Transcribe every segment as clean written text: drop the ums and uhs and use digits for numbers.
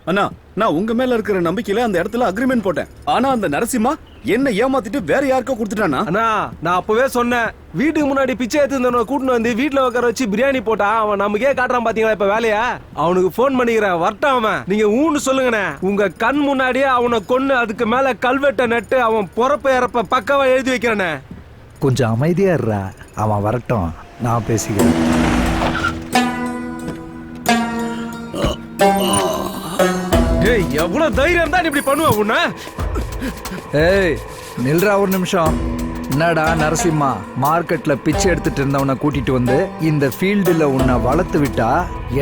அண்ணா, நான் உங்க மேல இருக்கிற நம்பிக்கையில அந்த இடத்துல அக்ரிமெண்ட் போட்டேன். ஆனா அந்த நரசிம்மா என்ன ஏமாத்திட்டு வேற யாருக்கோ கொடுத்துட்டானா? அண்ணா, நான் அப்பவே சொன்னேன், வீட்டுக்கு முன்னாடி பிச்சை எடுத்து கூட்டின்னு வந்து வீட்டுல உட்கார வச்சு பிரியாணி போட்டா அவன் நமக்கே காட்டுறான் பாத்தீங்களா இப்ப வேலையா? அவனுக்கு போன் பண்ணிக்கிறேன், வரட்டும் அவன். நீங்க ஊன்னு சொல்லுங்கண்ணே. உங்க கண் முன்னாடியே அவனை கொன்னு அதுக்கு மேல கல்வெட்டை நட்டு அவன் பொறப்ப இறப்ப பக்கவா எழுதி வைக்கிறேனே. கொஞ்சம் அமைதியா இருடா, அவன் வரட்டும், நான் பேசிக்கிறேன். ஏய், எவ்வளவு தைரியம் இருந்தா நீ இப்படி பண்ணுவ உன்ன? ஏய் நில்றா ஒரு நிமிஷம். என்னடா நரசிம்மா, மார்க்கெட்ல பிச்சை எடுத்துட்டு இருந்தவனை கூட்டிட்டு வந்து இந்த ஃபீல்டுல உன்னை வளர்த்து விட்டா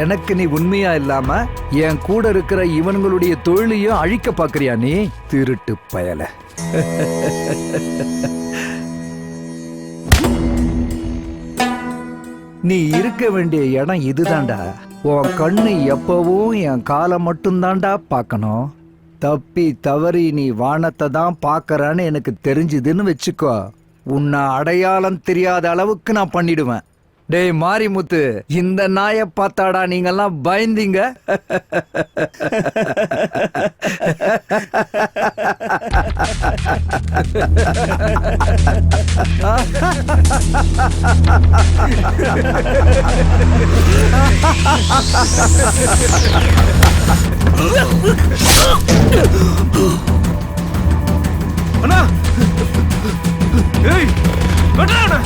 எனக்கு நீ உண்மையா இல்லாம என் கூட இருக்கிற இவனுங்களுடைய தொழிலையும் அழிக்க பாக்குறியா நீ? திருட்டு பயல. நீ இருக்க வேண்டிய இடம் இதுதான்டா. உன் கண்ணு எப்பவும் என் காலை மட்டும்தான்டா பார்க்கணும். தப்பி தவறி நீ வானத்தை தான் பார்க்கறான்னு எனக்கு தெரிஞ்சுதுன்னு வச்சுக்கோ, உன்னை அடையாளம் தெரியாத அளவுக்கு நான் பண்ணிடுவேன். டேய் மாரிமுத்து, இந்த நாயை பார்த்தாடா நீங்கெல்லாம் பயந்தீங்க. அண்ணா, ஏய் வெட்டடா.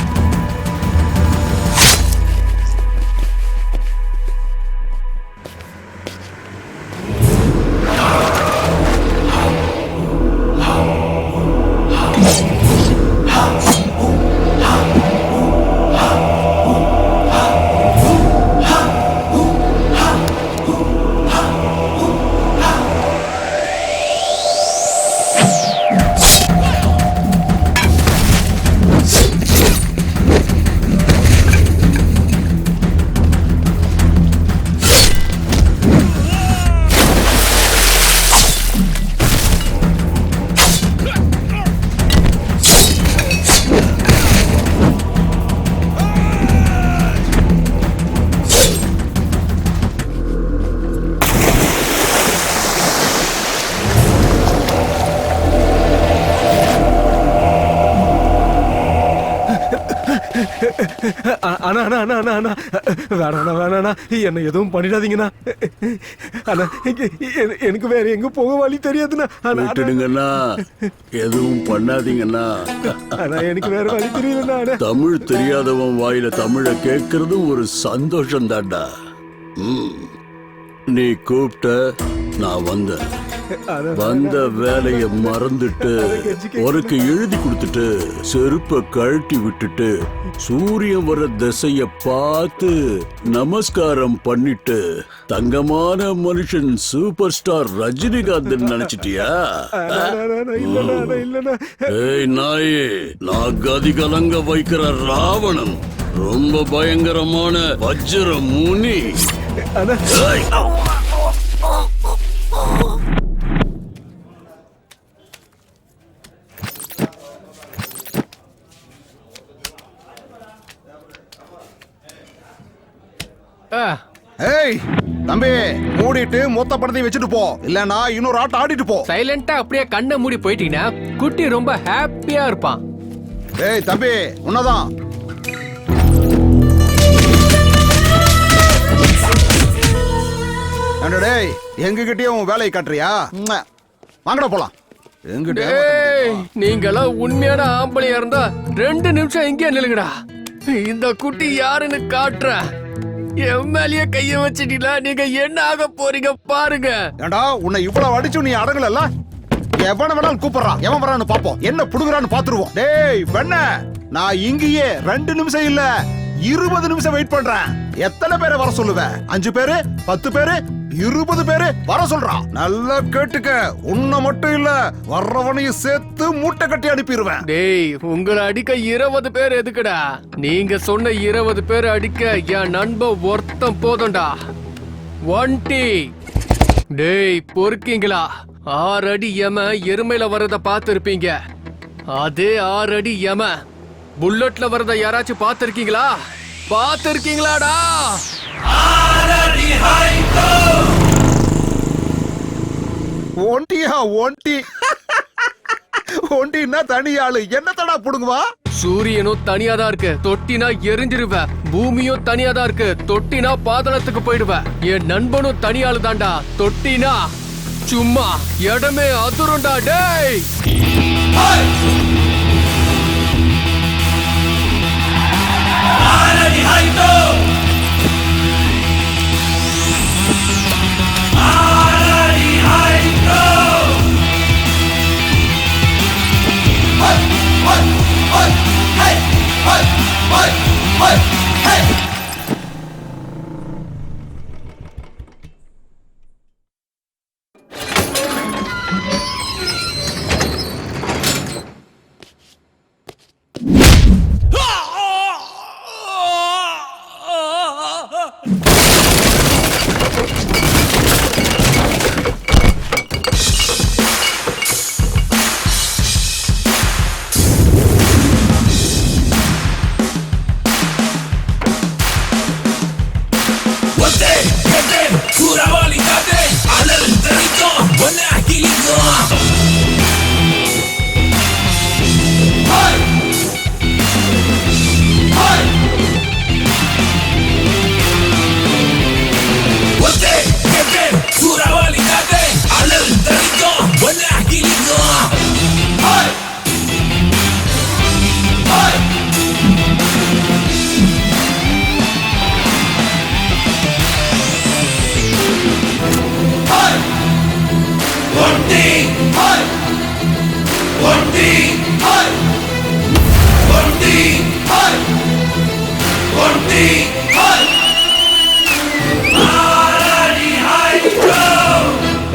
அண்ணா அண்ணா அண்ணா அண்ணா அண்ணா வேணாண்ணா வேணாண்ணா, என்ன எதுவும் பண்ணிடாதீங்கண்ணா. அண்ணா, எனக்கு வேற எங்க போக வழி தெரியாதுண்ணா. விட்டுடுங்கண்ணா, எதுவும் பண்ணாதீங்கண்ணா. அண்ணா, எனக்கு வேற வழி தெரியலண்ணா. தமிழ் தெரியாதவன் வாயில தமிழை கேட்கறது ஒரு சந்தோஷம் தான்டா. நீ கூப்பிட்ட, நான் வந்தேன். வந்த வேலைய மறந்துட்டு உனக்கு எழுதி கொடுத்துட்டு செருப்ப கழட்டி விட்டுட்டு சூரியன் வர திசைய பார்த்து நமஸ்காரம் பண்ணிட்டு தங்கமான மனுஷன் சூப்பர் ஸ்டார் ரஜினிகாந்த் நினைச்சிட்டியா? ஏய் நாயே, நான் கதி கலங்க வைக்கிற ராவணன், ரொம்ப பயங்கரமான வஜ்ர முனி. ஏய் தம்பி, மூடிட்டு மொத்த படத்தையும் வச்சுட்டு போ, இல்லனா இன்னொரு ஆட்டம் ஆடிட்டு போ. சைலண்டா அப்படியே கண்ணை மூடி போயிட்டீங்கன்னா குட்டி ரொம்ப ஹாப்பியா இருப்பான். ஏய் தம்பி, உன்னதான். டேய், எங்ககிட்டயே உன் வேலையை காட்டுறியா? வாங்கடா போலாம். நீங்களாம் உண்மையான ஆம்பளையா இருந்தா 2 நிமிஷம் இங்கே நில்லுங்கடா. இந்த குட்டி யாருன்னு காட்டுற. என் மேலேயே கைய வச்சிட்டீங்களா? நீங்க என்ன ஆக போறீங்க பாருங்க. ஏண்டா, உன்னை இவ்வளவு அடிச்சு நீ அடங்கல. எவன வேணாலும் கூப்பிடுறான், எவன் வரான்னு பாப்போம், என்ன புடுங்குறான்னு பாத்துருவோம். டேய் வெண்ண, நான் இங்கேயே 2 நிமிஷம் இல்ல 20 நிமிஷம் வெயிட் பண்றேன். எத்தனை பேரை வர சொல்லுவேன்? 5 பேரு, 10 பேரு, 20 பேரு வர சொல்றான். நல்லா கேட்டுக்க, உன்னை மட்டும் இல்ல வர்றவனையும் சேர்த்து மூட்டை கட்டி அனுப்பிடுவேன். டேய், உங்களை அடிக்க 20 பேர் எதுக்குடா? நீங்க சொன்ன 20 பேர் அடிக்க என் நண்பன் ஒருத்தன் போதும்டா. 1 டேய் பொறுக்கீங்களா? 6 அடி யம எருமையில வர்றத பார்த்திருப்பீங்க. அதே 6 அடி யம புல்லட்ல வர்றத யாராச்சும் பார்த்திருக்கீங்களா? பார்த்திருக்கீங்களாடா? 6 அடி ஹைகோ. ஒண்டியா ஒண்டி ஒண்டின்னா தனி ஆளு என்னத்தடா புடுங்குவா? சூரியனும் தனியா தான் இருக்கு, தொட்டினா எரிஞ்சிருவ. பூமியும் தனியா தான் இருக்கு, தொட்டினா பாதாளத்துக்கு போயிடுவ. என் நண்பனும் தனியாளு தான்டா, தொட்டினா சும்மா இடமே அதிரும்டா டேய்.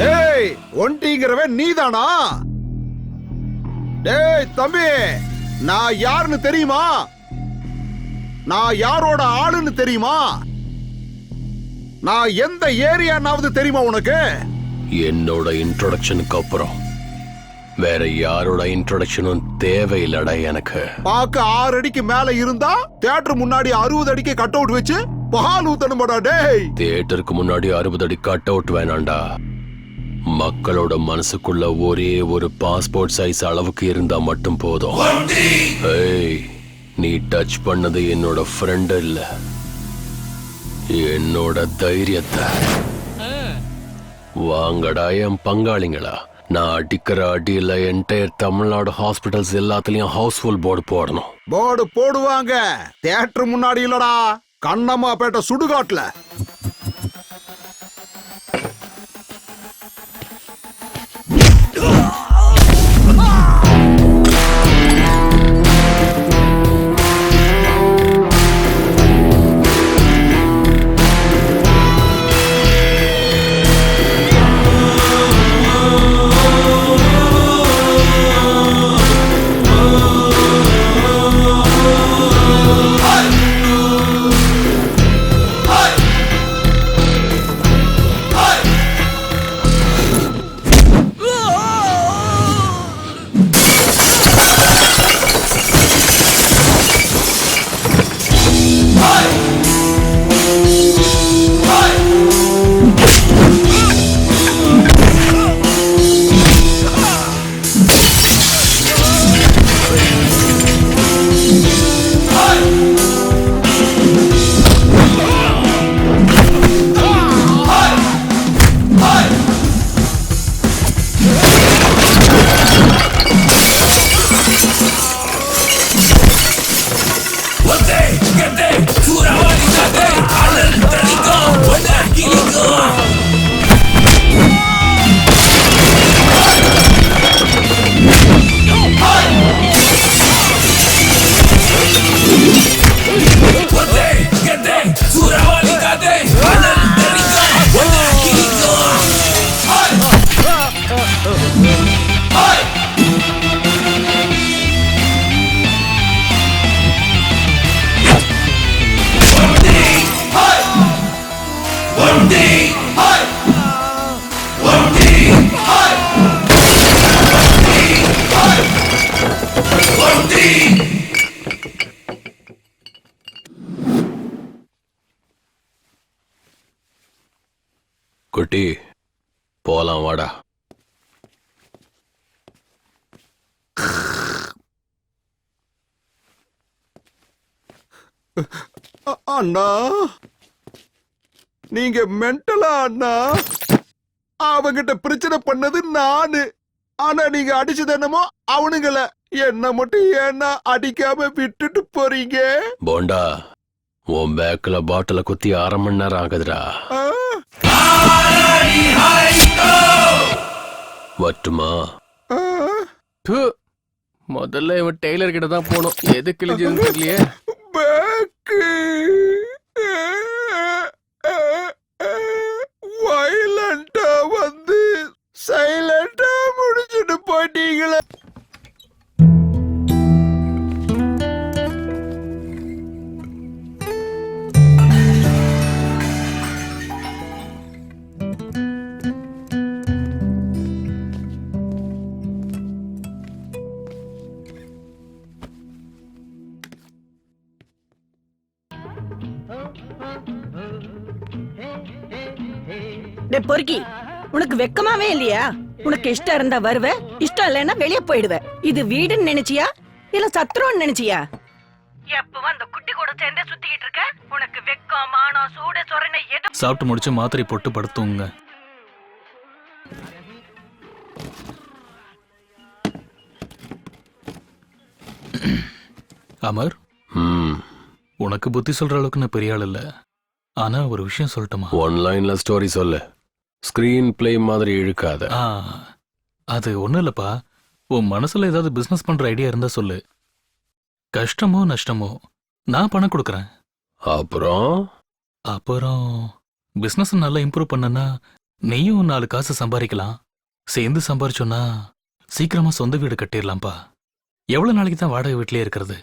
ஏய் ஒண்டிங்கிறவன் நீதானா? டேய் தம்பி, நான் யாருன்னு தெரியுமா? நான் யாரோட ஆளுன்னு தெரியுமா? நான் எந்த ஏரியானாவது தெரியுமா உனக்கு? என்னோட இன்ட்ரோடக்ஷனுக்கு அப்புறம் வேற யாரோட இன்ட்ரோடக்ஷனும் தேவையில்லடா எனக்கு. பாக்க 6 அடிக்கு மேல இருந்தா தியேட்டர் முன்னாடி 60 அடிக்கு கட் அவுட் வச்சு பால் ஊத்தணுமாடா டேய். தியேட்டருக்கு முன்னாடி 60 அடி கட் அவுட் வேணாண்டா. மக்களோட மனசுக்குள்ள ஒரே ஒரு பாஸ்போர்ட் சைஸ் அளவுக்கு இருந்தா மட்டும் போதும். ஏய், நீ டச் பண்ணது என்னோட ஃப்ரெண்ட் இல்ல, என்னோட தைரியத்தை. வாங்கடா என் பங்காளிங்களா, நான் அடிக்கிற அடியில என்டையர் தமிழ்நாடு ஹாஸ்பிட்டல்ஸ் எல்லாத்துலயும் ஹவுஸ்ஃபுல் போர்டு போடணும். போர்டு போடுவாங்க, தியேட்டர் முன்னாடி இல்லடா, கண்ணம்மா பேட்டை சுடுகாட்டுல. குட்டி, போலாம் வாடா. அண்ணா நீங்க மென்டலா அண்ணா? அவங்கிட்ட பிரச்சனை பண்ணது நானு, ஆனா நீங்க அடிச்சது என்னமோ அவனுங்கள. என்ன மட்டும் ஏன்னா அடிக்காம விட்டுட்டு போறீங்க? போண்டா, உன் பேக்ல பாட்டில குத்தி 1/2 மணி நேரம் ஆகுதுடா. ஆ? வட்டுமா? ஆ? ப்பு. முதல்ல இவன் டெய்லர் கிட்ட தான் போனோம். எது கிழிஞ்சதுன்னு தெரியலையே. பேக்கு வயலண்டா வந்து சைலண்டா முடிச்சுட்டு போயிட்டீங்களே. டே பொறுக்கி, உனக்கு வெக்கமாவே இல்லையா? உனக்கு இஷ்டம் இருந்தா வருவ, இஷ்டம் இல்லைன்னா வெளியே போயிடுவ. இது வீடுன்னு நினைச்சியா இல்ல சத்திரம்னு நினைச்சியா? எப்பவும் அந்த குட்டி கூட சேர்ந்தே சுத்திக்கிட்டு இருக்க. உனக்கு வெக்கம் மானம் சூடு சொரணை எது? சாப்பிட்டு முடிச்சு மாத்திரை போட்டு படுத்துங்க. அமர், உனக்கு புத்தி சொல்ற அளவுக்கு நான் பெரிய ஆள் இல்ல. ஆனா ஒரு விஷயம் சொல்லட்டுமா? ஒன் லைன்ல ஸ்டோரி சொல்லு. ஸ்கிரீன் பிளே மாதிரி இழுக்காத. அது ஒண்ணும் இல்லப்பா. உன் மனசுல ஏதாவது பிசினஸ் பண்ற ஐடியா இருந்தா சொல்லு. கஷ்டமோ நஷ்டமோ நான் பணம் கொடுக்கறேன். அப்புறம் பிசினஸ் நல்லா இம்ப்ரூவ் பண்ணனா நீயும் 4 காசு சம்பாதிக்கலாம். சேர்ந்து சம்பாரிச்சோன்னா சீக்கிரமா சொந்த வீடு கட்டிடலாம்ப்பா. எவ்வளவு நாளைக்கு தான் வாடகை வீட்லயே இருக்கிறது?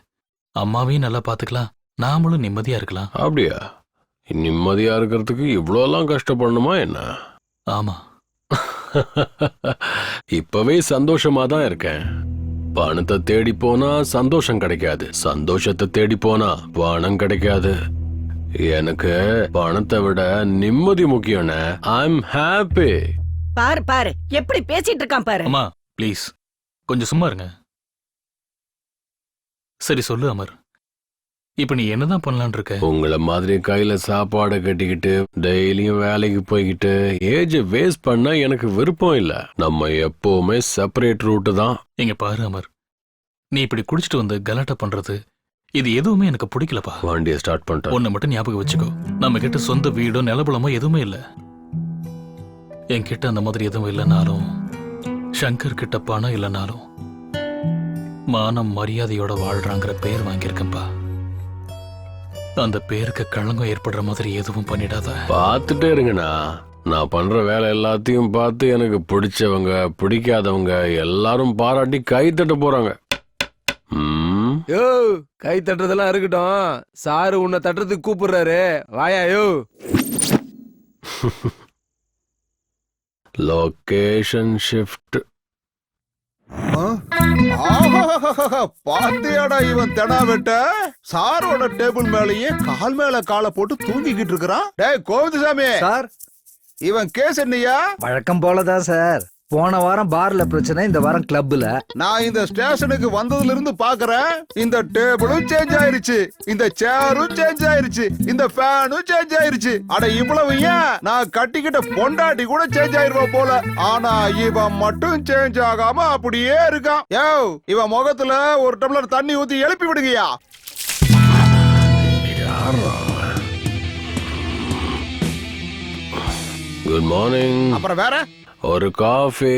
அம்மாவையும் நல்லா பாத்துக்கலாம், நாமளும் நிம்மதியா இருக்கலாம். அப்படியா? நிம்மதியா இருக்கிறதுக்கு இவ்வளோலாம் கஷ்டப்படணுமா என்ன? ஆமா. இப்பவே சந்தோஷமா தான் இருக்கேன். பணத்தை தேடி போனா சந்தோஷம் கிடைக்காது, சந்தோஷத்தை தேடி போனா பணம் கிடைக்காது. எனக்கு பணத்தை விட நிம்மதி முக்கியம். I'm happy. பாரு பாரு எப்படி பேசிட்டு இருக்கான் பாரு. அம்மா ப்ளீஸ் கொஞ்சம் சும்மா இருங்க. சரி சொல்லு அமர், இப்ப நீ என்னதான் பண்ணலான் இருக்க? உங்களை மாதிரி கையில சாப்பாடு கட்டிக்கிட்டு டெய்லியும் வேலைக்கு போய்கிட்டு ஏஜ் வேஸ்ட் பண்ண எனக்கு விருப்பம் இல்ல. நம்ம எப்பவுமே செப்பரேட் ரூட் தான். இங்க பாரு அமர், நீ இப்படி குடிச்சிட்டு வந்து கலாட்டா பண்றது இது எதுவுமே எனக்கு பிடிக்கலப்பா. வண்டியை ஸ்டார்ட் பண்ணிட்டேன். ஒன்ன மட்டும் ஞாபகம் வச்சுக்கோ, நம்ம கிட்ட சொந்த வீடோ நிலபலமோ எதுவுமே இல்ல. என்கிட்ட அந்த மாதிரி எதுவும் இல்லைனாலும், சங்கர் கிட்ட பணம் இல்லைனாலும் மானம் மரியாதையோட வாழ்றாங்கிற பேர் வாங்கியிருக்கேன்பா. அந்த பேருக்கு களங்கம் ஏற்படுற மாதிரி எதுவும் பண்ணிடாத. பார்த்துட்டே இருங்கண்ணா. நான் பண்ற வேலை எல்லாத்தையும் பார்த்து எனக்கு பிடிச்சவங்க பிடிக்காதவங்க எல்லாரும் பாராட்டி கை தட்ட போறாங்க. யோ, கை தட்டுறதெல்லாம் இருக்கட்டும். சாரு உன்னை தட்டுறதுக்கு கூப்பிடுறாரு, வாயா. யோ, லொகேஷன் ஷிஃப்ட். பாத்தியாடா இவன் தெனா வெட்ட சாரோட டேபிள் மேலேயே கால் மேல காலை போட்டு தூங்கிக்கிட்டு இருக்கிறான். டேய் கோவிந்தசாமி சார், இவன் கேஸ் என்னையா? வழக்கம் போலதான் சார். போன வாரம் பார்ல பிரச்சனை, இந்த வாரம் கிளப்ல. நான் இந்த ஸ்டேஷனுக்கு வந்ததுல இருந்து பாக்குறேன், இந்த டேபிளும் சேஞ்ச் ஆயிருச்சு, இந்த சேரும் சேஞ்ச் ஆயிருச்சு, இந்த ஃபேனும் சேஞ்ச் ஆயிருச்சு. அட இவ்வளவு ஏன், நான் கட்டிக்கிட்ட பொண்டாட்டி கூட சேஞ்ச் ஆயிருவா போல. ஆனா இவன் மட்டும் சேஞ்ச் ஆகாம அப்படியே இருக்கான். யோ, இவன் முகத்துல ஒரு டம்ளர் தண்ணி ஊத்தி எழுப்பி விடுங்கயா. Good morning. அப்புறம் வேற ஒரு காஃபி.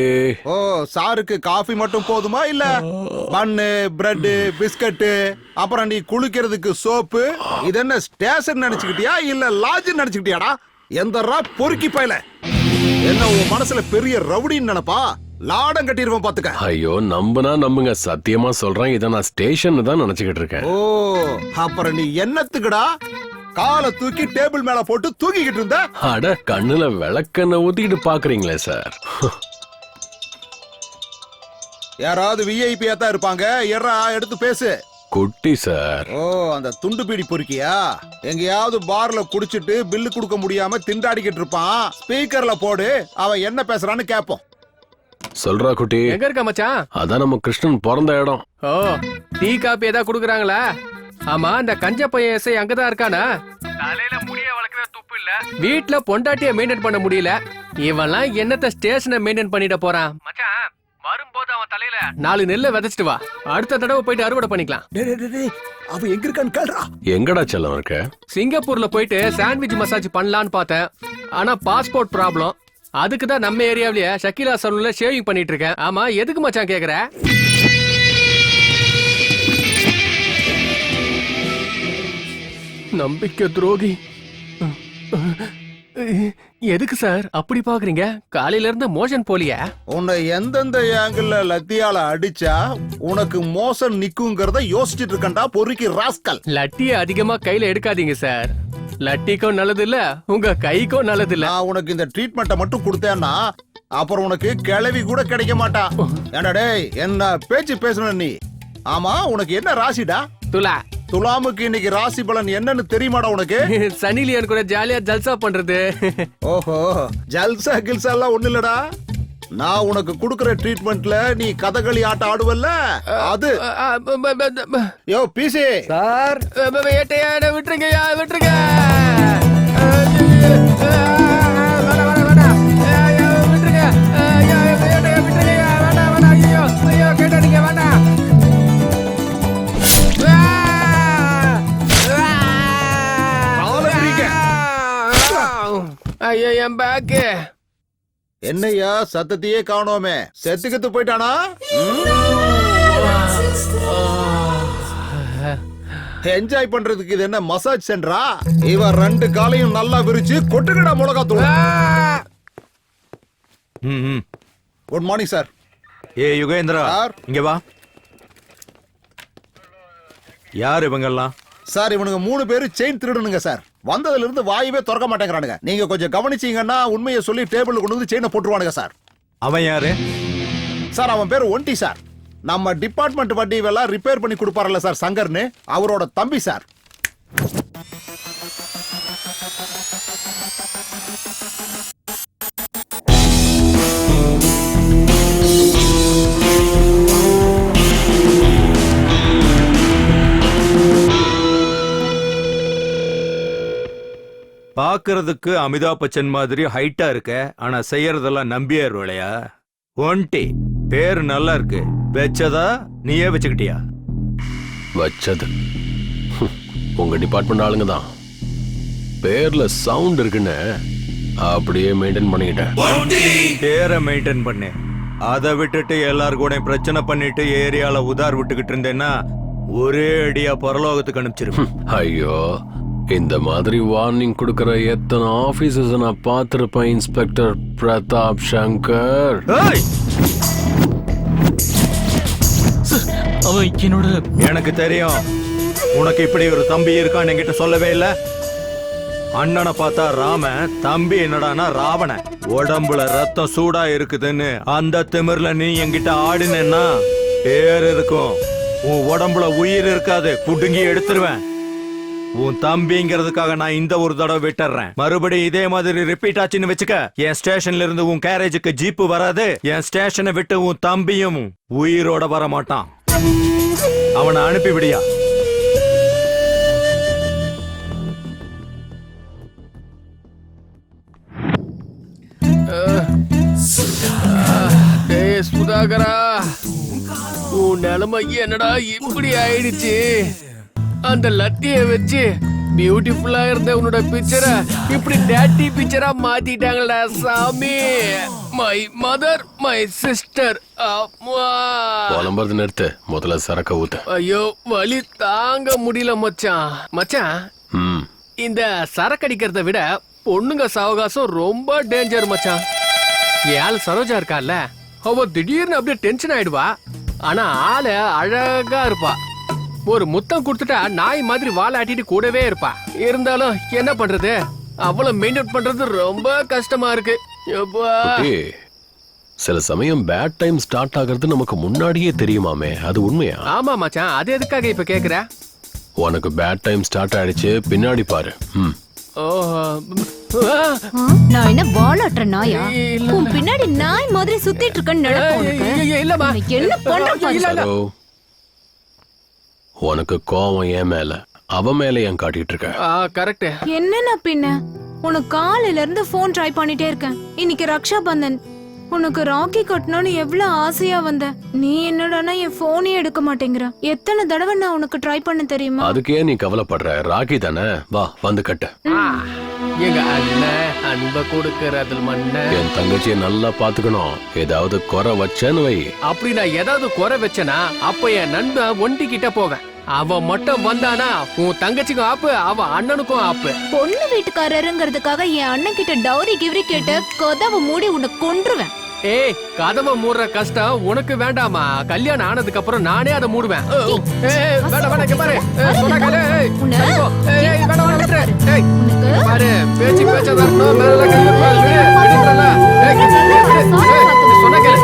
ஓ, சாருக்கு காஃபி மட்டும் போதுமா இல்ல பன்னு பிரெட் பிஸ்கட் அப்புறம் நீ குளிக்கிறதுக்கு சோப்பு? இது என்ன ஸ்டேஷன் நினைச்சுக்கிட்டியா இல்ல லாட்ஜ் நினைச்சுக்கிட்டியாடா? எந்தரா பொறுக்கி பையல, என்ன உன் மனசுல பெரிய ரவுடின்னு நினைப்பா? லாடம் கட்டிடுவோம் பாத்துக்க. ஐயோ, நம்புனா நம்புங்க, சத்தியமா சொல்றேன், இதை நான் ஸ்டேஷன் தான் நினைச்சுக்கிட்டு இருக்கேன். ஓ, அப்புறம் நீ என்னத்துக்குடா காலை தூக்கி டேபிள் மேல போட்டு தூக்கிக்கிட்டு இருந்த? அட, கண்ணுல விளக்கெண்ண ஊத்திக்கிட்டு பாக்குறீங்களே சார். யாராவது விஐபியா தான் இருப்பாங்க. எறா எடுத்து பேசு. குட்டி சார். ஓ, அந்த துண்டு பீடி பொறுக்கியா? எங்கேயாவது பார்ல குடிச்சிட்டு பில்லு கொடுக்க முடியாம திண்டாடிக்கிட்டு இருப்பான். ஸ்பீக்கர்ல போடு, அவன் என்ன பேசுறான்னு கேப்போம். சொல்றா குட்டி. எங்க இருக்க மச்சான்? அதான் நம்ம கிருஷ்ணன் பிறந்த இடம். ஓ, டீ காப்பி ஏதாவது குடுக்குறாங்களா? ஆமா, அந்த கஞ்ச பையன் எஸ்ஐ அங்கதான் இருக்கானா? தலையில முடிய வளர்க்கவே துப்பு இல்ல. வீட்ல பொண்டாட்டிய மெயின்டைன் பண்ண முடியல. இவன்லாம் என்னத்த ஸ்டேஷனை மெயின்டைன் பண்ணிட போறான். மச்சான் வரும்போது அவன் தலையில 4 நெல்லை விதைச்சிட்டு வா. அடுத்த தடவை போயிட்டு அறுவடை பண்ணிக்கலாம். அவன் எங்க இருக்கான்னு கேள்றா. எங்கடா செல்லம் இருக்க? சிங்கப்பூர்ல போயிட்டு சாண்ட்விச் மசாஜ் பண்ணலான்னு பார்த்தேன். ஆனா பாஸ்போர்ட் ப்ராப்ளம். அதுக்கு தான் நம்ம ஏரியாவிலேயே ஷக்கீலா சலூன்ல ஷேவிங் பண்ணிட்டு இருக்கேன். ஆமா, எதுக்கு மச்சான் கேக்குற? நம்பிக்கை துரோகி. எதுக்கு சார் அப்படி பாக்குறீங்க? காலையில இருந்து மோஷன் போலியா? உன்னை எந்தெந்த ஆங்கிள் லத்தியால அடிச்சா உனக்கு மோசம் நிக்குங்கிறத யோசிச்சுட்டு இருக்கண்டா பொறுக்கி ராஸ்கல். லட்டிய அதிகமா கையில எடுக்காதீங்க சார். லட்டிக்கும் நல்லது இல்ல, உங்க கைக்கும் நல்லது இல்ல. நான் உனக்கு இந்த ட்ரீட்மெண்ட்டை மட்டும் கொடுத்தேன்னா அப்புறம் உனக்கு கிளவி கூட கிடைக்க மாட்டா. ஏண்டா டேய், என்ன பேச்சு பேசணும் நீ? ஆமா, உனக்கு என்ன ராசிடா? துலா. துலாமுக்கு இன்னைக்கு ராசி பலன் என்னன்னு தெரியுமாடா உனக்கு? சனிலியன் கூட ஜாலியா ஜல்சா பண்றது. ஓஹோ, ஜல்சா கில்சா எல்லாம் ஒண்ணு இல்லடா. நான் உனக்கு குடுக்கற ட்ரீட்மெண்ட்ல நீ கதகளி ஆட்டம் ஆடுவல்ல, அது. யோ பிசி சார், விட்டுருங்கய்யா, விட்டுருங்க. ஐயோ, என் பேக்கு. என்னையா சத்தத்தையே காணோமே, செத்துக்கிட்டு போயிட்டானா? என்ஜாய் பண்றதுக்கு இது என்ன மசாஜ் சென்டரா? இவ 2 காலையும் நல்லா விரிச்சு கொட்டுக்கடா மிளகாத்தூள். Good morning sir. ஏ யுகேந்திரா, சார். இங்க வா. யார் இவங்கெல்லாம்? சார், இவனுங்க 3 பேரு செயின் திருடனுங்க சார். வந்ததுல இருந்து வாயவே திறக்க மாட்டேங்கிறானுங்க. நீங்க கொஞ்சம் கவனிச்சீங்கன்னா உண்மையை சொல்லி டேபிள்ல கொண்டு வந்து செயினை போட்டுருவானுங்க சார். அவன் யாரு? சார், அவன் பேரு ஒண்டி சார். நம்ம டிபார்ட்மெண்ட் வண்டி எல்லாம் ரிப்பேர் பண்ணி கொடுப்பாருல்ல சார், சங்கர்னு, அவரோட தம்பி சார். பாக்குறதுக்கு அமிதாப் பச்சன் மாதிரி ஹைட்டா இருக்க, ஆனா செய்யறதெல்லாம் நம்பியார் வேலையா? ஒன்டி பேரு நல்லா இருக்கு. வச்சதா நீயே வச்சுக்கிட்டியா? வச்சது உங்க டிபார்ட்மெண்ட் ஆளுங்க தான். பேர்ல சவுண்ட் இருக்குன்னு அப்படியே மெயின்டைன் பண்ணிக்கிட்டேன். பேரை மெயின்டைன் பண்ணு. அதை விட்டுட்டு எல்லாரும் கூட பிரச்சனை பண்ணிட்டு ஏரியால உதார் விட்டுக்கிட்டு இருந்தேன்னா ஒரே அடியா பரலோகத்துக்கு அனுப்பிச்சிருப்பேன். ஐயோ, இந்த மாதிரி வார்னிங் கொடுக்கற எத்தனை ஆபீசர்ஸ் நான் பார்த்திருப்பேன். இன்ஸ்பெக்டர் பிரதாப் சங்கர். அவன் என்னோட. எனக்கு தெரியும் உனக்கு இப்படி ஒரு தம்பி இருக்கான்னு என்கிட்ட சொல்லவே இல்ல. அண்ணனை பார்த்தா ராம, தம்பி என்னடானா ராவண. உடம்புல ரத்தம் சூடா இருக்குதுன்னு அந்த திமிர்ல நீ என்கிட்ட ஆடினேன்னா பேர் இருக்கும், உன் உடம்புல உயிர் இருக்காது, புடுங்கி எடுத்துருவேன். உன் தம்பிங்கிறதுக்காக நான் இந்த ஒரு தடவை விட்டுறேன். மறுபடியும் இதே மாதிரி ரிப்பீட் ஆச்சுன்னு வச்சுக்க, என் ஸ்டேஷன்ல இருந்து உன் கேரேஜுக்கு ஜீப்பு வராது. என் ஸ்டேஷனை விட்டு உன் தம்பியும் உயிரோட வர மாட்டான். அவனை அனுப்பிவிடியா? சுதாகரா, உன் நிலைமை என்னடா இப்படி ஆயிடுச்சு? அந்த லத்திய வச்சு பியூட்டிஃபுல்லா இருந்த உன்னோட பிக்சரை இப்படி டேட்டி பிக்சரா மாத்திட்டாங்களா சாமி. My mother, my sister. புலம்புறது நிறுத்து, முதல்ல சரக்க ஊத்து. ஐயோ, வலி தாங்க முடியல மச்சான். மச்சான், இந்த சரக்கடிக்கிறத விட பொண்ணுங்க சாவகாசம் ரொம்ப டேஞ்சர் மச்சான். ஏன் சரோஜா இருக்கால, அவ திடீர்னு அப்படியே டென்ஷன் ஆயிடுவா. ஆனா ஆளு அழகா இருப்பா. ஒரு முத்தம் கொடுத்துட்டா நாய் மாதிரி வாலாட்டிட்டு கூடவே இருப்பா. இருந்தாலும் என்ன பண்றது, அவ்வளவு மெயின்டைன் பண்றது ரொம்ப கஷ்டமா இருக்கு. சில சமயம் பேட் டைம் ஸ்டார்ட் ஆகிறது நமக்கு முன்னாடியே தெரியுமாமே, அது உண்மையா? ஆமா மச்சான், அது எதுக்காக இப்ப கேக்குற? உனக்கு பேட் டைம் ஸ்டார்ட் ஆயிடுச்சு, பின்னாடி பாரு. நான் என்ன வாலாட்டுற நாயா? உன் பின்னாடி நாய் மாதிரி சுத்திட்டு இருக்கேன்னு என்ன பண்ற? உனக்கு கோவம் ஏன் மேல, அவ மேல ஏன் காட்டிட்டு இருக்க? கரெக்ட். என்னன்னா பின்ன உனக்கு காலையில இருந்து போன் ட்ரை பண்ணிட்டே இருக்கேன். இன்னைக்கு ரக்ஷா பந்தன், உனக்கு ராக்கி கட்டணும்னு எவ்வளவு ஆசையா வந்த. நீ என்னடானா என் போனே எடுக்க மாட்டேங்கிற. எத்தனை தடவை நான் உனக்கு ட்ரை பண்ண தெரியுமா? அதுக்கே நீ கவலைப்படுற? ராக்கி தானே, வா வந்து கட்டு. எங்க அண்ணன் அன்ப கொடுக்கறதுல மண்ண. என் தங்கச்சியை நல்லா பாத்துக்கணும். ஏதாவது குறை வச்சேன்னு வை. அப்படி நான் ஏதாவது குறை வச்சனா அப்ப என் நண்பன் ஒண்டி கிட்ட போவேன். அவன் மட்டும் வந்தானா உன் தங்கச்சிக்கும் ஆப்பு, அவன் அண்ணனுக்கும் ஆப்பு. பொண்ணு வீட்டுக்காரருங்கிறதுக்காக என் அண்ணன் கிட்ட டவுரி கிவ்ரி கேட்டு கதவை மூடி உன்னை கொன்றுவேன். ஏய், கதவை மூடுற கஷ்டம் உனக்கு வேண்டாமா? கல்யாணம் ஆனதுக்கு அப்புறம் நானே அதை மூடுவேன். வேண்டாம் வேண்டாம், இங்க பாரு. சொன்னா கேளு. சரிப்போ. வேண்டாம் வேண்டாம், விட்டுரு. இங்க பாரு, பேச்சு பேச்சா தான் இருக்கணும். மேல கை வைப்பாரு. விடுறல. சொன்னா கேளு.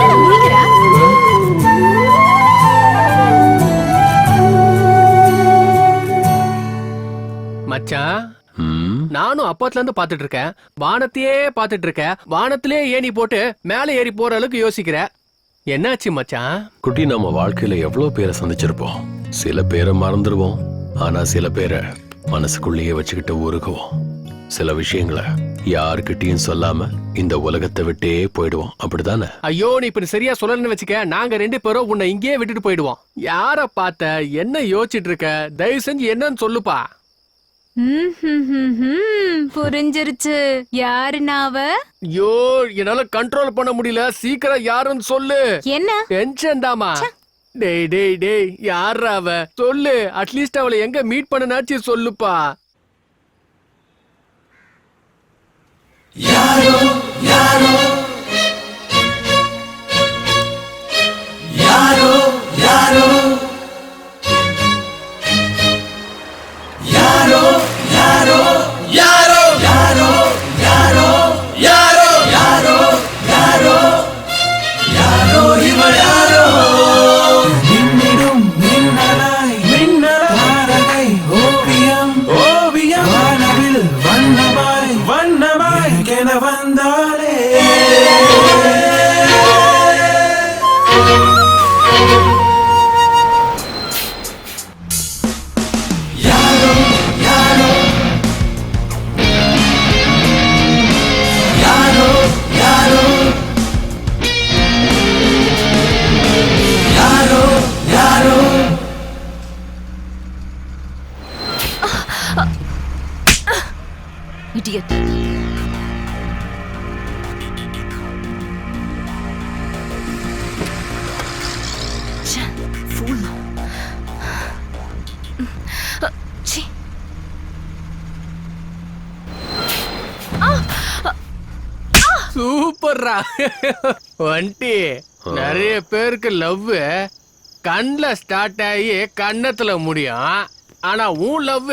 மச்சான், நானும் அப்பத்துல இருந்து பாத்துட்டு இருக்கேன். வானத்தையே பாத்துட்டு இருக்கேன். வானத்திலே ஏணி போட்டு மேல ஏறி போற அளவுக்கு யோசிக்கிற. என்னாச்சு மச்சான்? குட்டி, நம்ம வாழ்க்கையில எவ்வளவு பேரை சந்திச்சிருப்போம். சில பேரை மறந்துடுவோம், ஆனா சில பேரை மனசுக்குள்ளேயே வச்சுக்கிட்டு உருகுவோம். சில விஷயங்களை யாருக்கிட்டையும் சொல்லாம இந்த உலகத்தை விட்டே போயிடுவோம். அப்படித்தானே? ஐயோ, நீ இப்ப சரியா சொல்லணும்னு வச்சுக்க. நாங்க 2 பேரும் உன்னை இங்கேயே விட்டுட்டு போயிடுவோம். யார பார்த்த? என்ன யோசிச்சுட்டு இருக்க? தயவு செஞ்சு என்னன்னு சொல்லுப்பா. புரிஞ்சிருச்சு. யாரு நாவ? ஐயோ, என்னால கண்ட்ரோல் பண்ண முடியல. சீக்கிரம் யாருன்னு சொல்லு. என்ன டென்ஷன் தாமா? டேய் டேய் டேய், யாரா அவ? சொல்லு. அட்லீஸ்ட் அவளை எங்க மீட் பண்ணனாச்சு சொல்லுப்பா. யாரோ யாரோ யாரோ யாரோ யாரோ யாரோ யாரோ யாரோ யாரோ யாரோ யாரோ யாரோ யாரோ இவள் யாரோ மின்னிடும் மின்னலாய் மின்னலாய் ஓவியம் ஓவியம் வானவில் வண்ணமாய் வண்ணமாய் கென வந்தாலே idiot. Fool. சூப்பர்ரா வண்டி. நிறைய பேருக்கு லவ் கண்ணுல ஸ்டார்ட் ஆகி கன்னத்துல முடியும். ஆனா உன் லவ்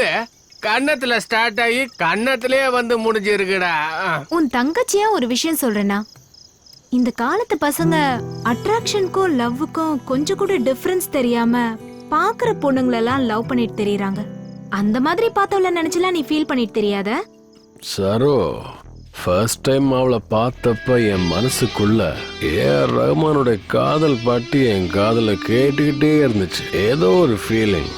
கன்னத்துல ஸ்டார்ட் ஆகி கன்னத்திலே வந்து முடிஞ்சிருக்குடா. உன் தங்கச்சியா ஒரு விஷயம் சொல்றேனா, இந்த காலத்து பசங்க அட்ராக்ஷனுக்கும் லவ்வுக்கும் கொஞ்சம் கூட டிஃபரன்ஸ் தெரியாம பாக்குற பொண்ணுங்களெல்லாம் லவ் பண்ணிட்டு தெரியறாங்க. அந்த மாதிரி பார்த்தவள நினைச்சலாம் நீ ஃபீல் பண்ணிட்டு தெரியாத? சரோ, ஃபர்ஸ்ட் டைம் அவளை பார்த்தப்ப என் மனசுக்குள்ள ஏஆர் ரஹ்மானோட காதல் பாட்டு என் காதல கேட்டுக்கிட்டே இருந்துச்சு. ஏதோ ஒரு ஃபீலிங்.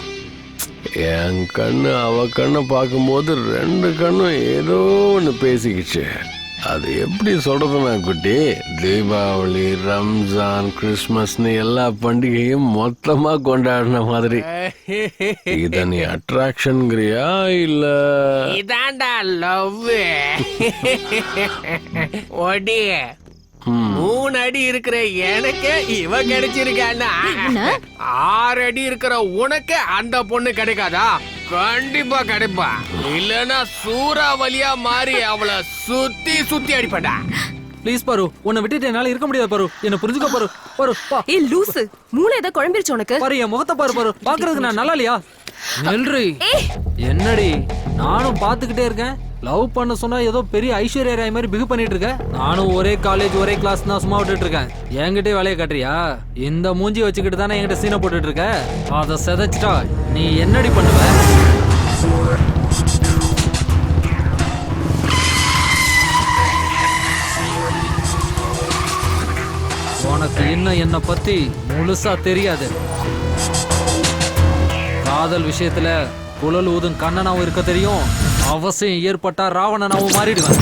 என் கண்ணு அவ கண்ணை பார்க்கும்போது 2 கண்ணும் ஏதோ ஒன்று பேசிக்கிச்சு. அது எப்படி சொல்றதுன்னா குட்டி, தீபாவளி, ரம்ஜான், கிறிஸ்மஸ்னு எல்லா பண்டிகையும் மொத்தமா கொண்டாடின மாதிரி. இத நீ அட்ராக்ஷன்ங்கிறியா இல்ல? இதாண்டா லவ். ஒடி 3 அடி இருக்கிற எனக்கு இவ கிடைச்சிருக்கான்னா 6 அடி இருக்கிற உனக்கு அந்த பொண்ணு கிடைக்காதா? கண்டிப்பா கிடைப்பா. இல்லன்னா சூறாவளியா மாறி அவளை சுத்தி சுத்தி அடிப்படா. ப்ளீஸ் பாரு, உன்னை விட்டுட்டு என்னால இருக்க முடியாது பாரு. என்ன புரிஞ்சுக்க பாரு. பாரு ஏய் லூசு, மூளை ஏதோ குழம்பிருச்சு உனக்கு. பாரு, என் முகத்தை பாரு. பாரு, பாக்குறதுக்கு நான் நல்லா இல்லையா? நெல்றி என்னடி, நானும் பாத்துக்கிட்டே இருக்கேன். லவ் பண்ண சொன்னா ஏதோ பெரிய ஐஸ்வர்யா ராய் மாதிரி பிகு பண்ணிட்டு இருக்க. நானும் ஒரே காலேஜ் ஒரே கிளாஸ் தான் சும்மா விட்டுட்டு இருக்கேன். என்கிட்டே வேலையை காட்டுறியா? இந்த மூஞ்சி வச்சுக்கிட்டு தானே என்கிட்ட சீனை போட்டுட்டு இருக்க. அதை செதைச்சிட்டா நீ என்னடி பண்ணுவ? உனக்கு இன்னும் என்ன பத்தி முழுசா தெரியாது. காதல் விஷயத்துல குழல் ஊதும் கண்ணனாவும் இருக்க தெரியும். அவசியம் ஏற்பட்டா ராவணனாவும் மாறிடுவேன்.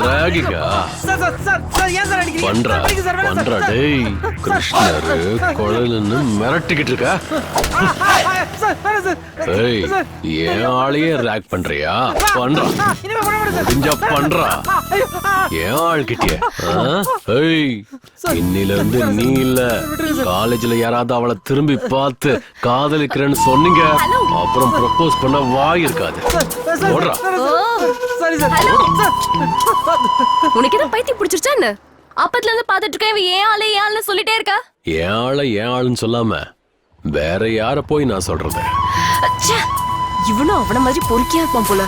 ராகிகா பண்றா பண்றா டேய் கிருஷ்ணரு குழலுன்னு மிரட்டிக்கிட்டு இருக்கா. ஏய் என் ஆளையே ரேக் பண்றியா? பண்றா முடிஞ்சா பண்றா என் ஆள்கிட்டயே. ஏய் இன்னில இருந்து நீ இல்ல காலேஜ்ல யாராவது அவளை திரும்பி பார்த்து காதலிக்கிறேன்னு சொன்னீங்க அப்புறம் ப்ரப்போஸ் பண்ண வாய் இருக்காது. ஓடுறா. உனக்கு என்ன பைத்தியம் பிடிச்சிருச்சா என்ன? அப்பத்துல இருந்து பாத்துட்டு இருக்கேன், ஏன் ஆளு சொல்லிட்டே இருக்கா? ஏன் ஆளுன்னு சொல்லாம வேற யார போய் நான் சொல்றது? இவனும் அவன மாதிரி பொறுக்கியா இருப்பான் போல.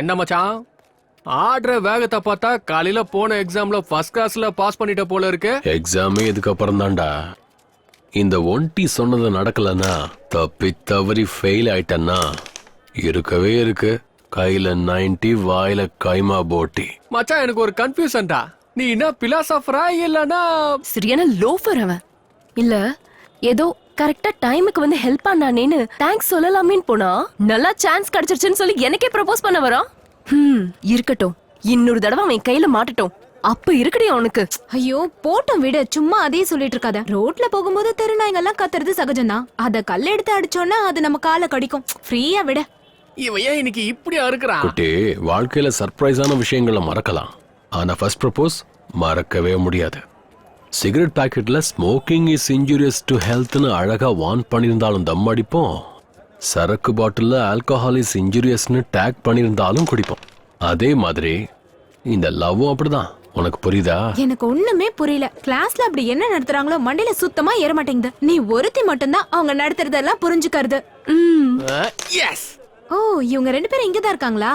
என்ன மச்சான் ஆடுற வேகத்தை பார்த்தா காலையில போன எக்ஸாம்ல ஃபர்ஸ்ட் கிளாஸ்ல பாஸ் பண்ணிட்ட போல இருக்கு. எக்ஸாமே இதுக்கு அப்புறம் தான்டா. இந்த ஒன்டி சொன்னது நடக்கலன்னா தப்பி தவறி ஃபெயில் ஆயிட்டன்னா இருக்கவே இருக்கு கையில 90 வாயில கைமா போட்டி. மச்சான் எனக்கு ஒரு கன்ஃபியூஷன்டா. நீ என்ன பிலாசபரா இல்லனா சரியான லோஃபர் அவன்? இல்ல ஏதோ கரெக்டா டைமுக்கு வந்து ஹெல்ப் பண்ணானேன்னு தேங்க்ஸ் சொல்லலாமேன்னு போனா நல்லா சான்ஸ் கிடைச்சிருச்சுன்னு சொல்லி எனக்கே ப்ரப்போஸ் பண்ண வரான். இருக்கட்டும், இன்னொரு தடவை அவன் கையில மாட்டட்டும், அப்ப இருக்குடி அவனுக்கு. ஐயோ போட்டோம் விட, சும்மா அதே சொல்லிட்டு இருக்காத. ரோட்ல போகும்போது தெருநாய்ங்க எல்லாம் கத்துறது சகஜம்தான். அத கல் எடுத்து அடிச்சோன்னா அது நம்ம காலை கடிக்கும். ஃப்ரீயா விட. இவன் ஏன் இன்னைக்கு இப்படியா இருக்கிறான்? குட்டி வாழ்க்கையில சர்ப்ரைஸான விஷயங்களை மறக்கலாம், ஆனா ஃபர்ஸ்ட் ப்ரப்போஸ் மறக்கவே முடியாது. சிகரெட் பாக்கெட்ல ஸ்மோக்கிங் இஸ் இன்ஜூரியஸ் டு ஹெல்த்னு அழகா வார்ன் பண்ணியிருந்தாலும் தம் அடிப்போம். சரக்கு பாட்டில்ல ஆல்கஹால் இஸ் இன்ஜூரியஸ்னு டேக் பண்ணியிருந்தாலும் குடிப்போம். அதே மாதிரி இந்த லவ்வும் அப்படிதான். உனக்கு புரியுதா? எனக்கு ஒண்ணுமே புரியல. கிளாஸ்ல அப்படி என்ன நடத்துறாங்களோ மண்டையில சுத்தமா ஏற மாட்டேங்குது. நீ ஒருத்தி மட்டும்தான் அவங்க நடத்துறதெல்லாம் புரிஞ்சுக்கிறது. எஸ். ஓ இவங்க 2 பேரும் இங்கதான் இருக்காங்களா?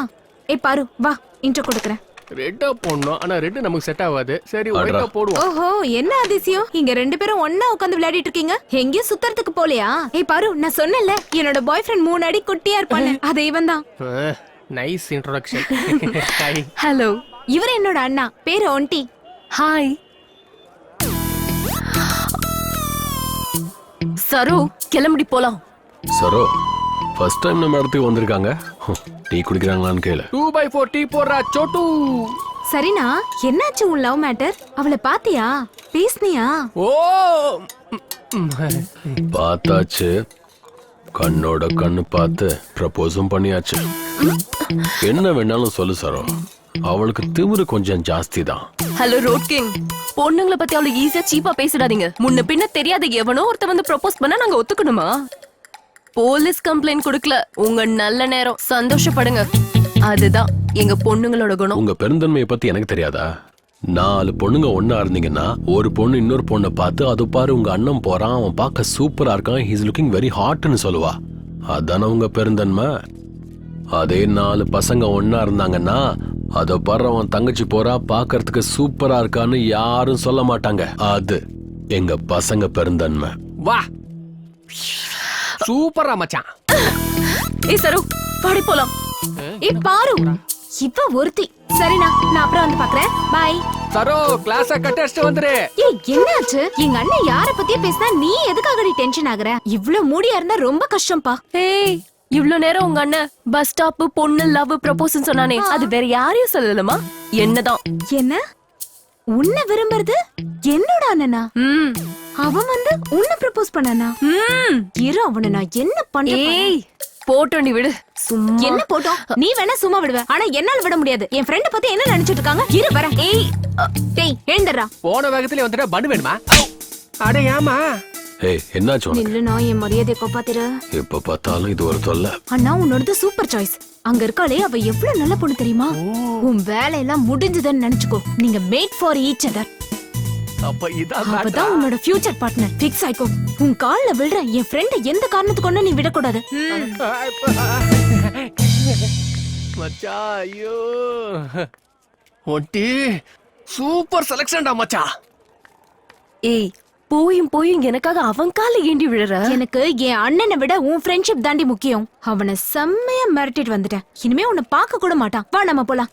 ஏய் பாரு வா இன்ட்ரோ கொடுக்கறேன். ரெட்டா போடணும், ஆனா ரெட்டு நமக்கு செட் ஆகாது. சரி ஒயிட்டா போடுவோம். ஓஹோ என்ன அதிசயம், இங்க 2 பேரும் ஒண்ணா உட்கார்ந்து விளையாடிட்டு இருக்கீங்க. எங்கேயும் சுத்தறதுக்கு போலையா? ஏய் பாரு நான் சொன்னேன்ல என்னோட பாய் ஃப்ரெண்ட் 3 அடி குட்டியா இருப்பானே, அது இவன்தான். Nice introduction. ஹலோ, இவர் என்னோட அண்ணா, பேரு ஒன்டி. ஹாய். சரு கிளம்பி போலாம். சரோ ஃபர்ஸ்ட் டைம் நம்ம இடத்துக்கு வந்திருக்காங்க. டீ குடிக்கிறாங்களான்னு கேளு. 2x4 டீ போடுறா சோட்டு. சரினா என்னாச்சு உன் லவ் மேட்டர்? அவளை பாத்தியா? பேசுனியா? ஓ பார்த்தாச்சு, கண்ணோட கண்ணு பார்த்து ப்ரப்போஸும் பண்ணியாச்சு. என்ன வேணாலும் சொல்லு சரோ, அவளுக்கு திமிரு கொஞ்சம் ஜாஸ்தி தான். ஹலோ ரோட் கிங், பொண்ணுங்களை பத்தி அவளை ஈஸியா சீப்பா பேசிடாதீங்க. முன்ன பின்ன தெரியாத எவனோ ஒருத்த வந்து ப்ரப்போஸ் பண்ணா நாங்க ஒத்துக்கணுமா? போலீஸ் கம்ப்ளைண்ட் கொடுக்கல, உங்க நல்ல நேரம், சந்தோஷப்படுங்க. அதுதான் எங்க பொண்ணுங்களோட குணம். உங்க பெருந்தன்மையை பத்தி எனக்கு தெரியாதா? 4 பொண்ணுங்க ஒன்னா இருந்தீங்கன்னா ஒரு பொண்ணு இன்னொரு பொண்ணை பார்த்து அது பாரு உங்க அண்ணன் போறான், அவன் பார்க்க சூப்பரா இருக்கான், ஹீஸ் லுக்கிங் வெரி ஹாட்னு சொல்லுவா. அதான உங்க பெருந்தன்மை. அதே 4 பசங்க ஒன்னா இருந்தாங்கன்னா அத பாரு அவன் தங்கச்சி போறா, பார்க்கறதுக்கு சூப்பரா இருக்கான்னு யாரும் சொல்ல மாட்டாங்க. அது எங்க பசங்க பெருந்தன்மை. வா சூப்பரா மச்சான். ஏய் சரு பாடி போலாம். ஏய் பாரு இவ ஒருத்தி. சரினா நான் அப்புறம் வந்து பாக்குறேன். பை. சரோ கிளாஸ கட்டடிச்சு வந்துரு. ஏய் என்னாச்சு? எங்க அண்ணன் யார பத்தியே பேசினா நீ எதுக்காக டென்ஷன் ஆகுற? இவ்ளோ மூடியா இருந்தா ரொம்ப கஷ்டம்பா. ஏய் இவ்ளோ நேரம் உங்க அண்ணன் பஸ் ஸ்டாப் பொண்ணு லவ் ப்ரப்போஸ்னு சொன்னானே, அது வேற யாரையும் சொல்லலமா? என்னதான்? என்ன உன்னை விரும்புறது என்னோட அண்ணனா? அவன் வந்து உன்னை ப்ரப்போஸ் பண்ணானா? இரு அவனை நான் என்ன பண்றேன்? ஏய் போட்டோம் நீ விடு. சும்மா என்ன போட்டோம்? நீ வேணா சும்மா விடுவ, ஆனா என்னால விட முடியாது. என் ஃப்ரெண்ட பத்தி என்ன நினைச்சிட்டு இருக்காங்க? இரு வரேன். ஏய் டேய் எழுந்தறா. போன வேகத்துல வந்துட்டா பண்ணு வேணுமா? அட ஏமா? ஏய் என்னாச்சு உனக்கு? நில்லு, நான் என் மரியாதையை காப்பாத்திர. எப்ப பார்த்தாலும் இது ஒரு தொல்லை. அண்ணா உன்னோடது சூப்பர் சாய்ஸ். அங்க இருக்காளே அவ எவ்வளவு நல்ல பொண்ணு தெரியுமா? உன் வேலையெல்லாம் முடிஞ்சதுன்னு நினைச்சுக்கோ. நீங்க மேட் ஃபார் ஈச் அதர். அப்ப இதான் அப்பதான் உன்னோட ஃபியூச்சர் பார்ட்னர் ஃபிக்ஸ் ஆயிக்கோ. உன் கால்ல விழுற என் ஃப்ரெண்ட எந்த காரணத்துக்கு கொண்டு நீ விடக்கூடாது. மச்சா ஐயோ ஒண்டி சூப்பர் செலக்ஷன்டா மச்சான். ஏய் போயும் எனக்காக அவன் கால ஏண்டி விழற? எனக்கு என் அண்ணனை விட உன் ஃப்ரெண்ட்ஷிப் தாண்டி முக்கியம். அவனை செம்மையா மிரட்டிட்டு வந்துட்டேன். இனிமே உன்னை பார்க்க கூட மாட்டான். வா நம்ம போலாம்.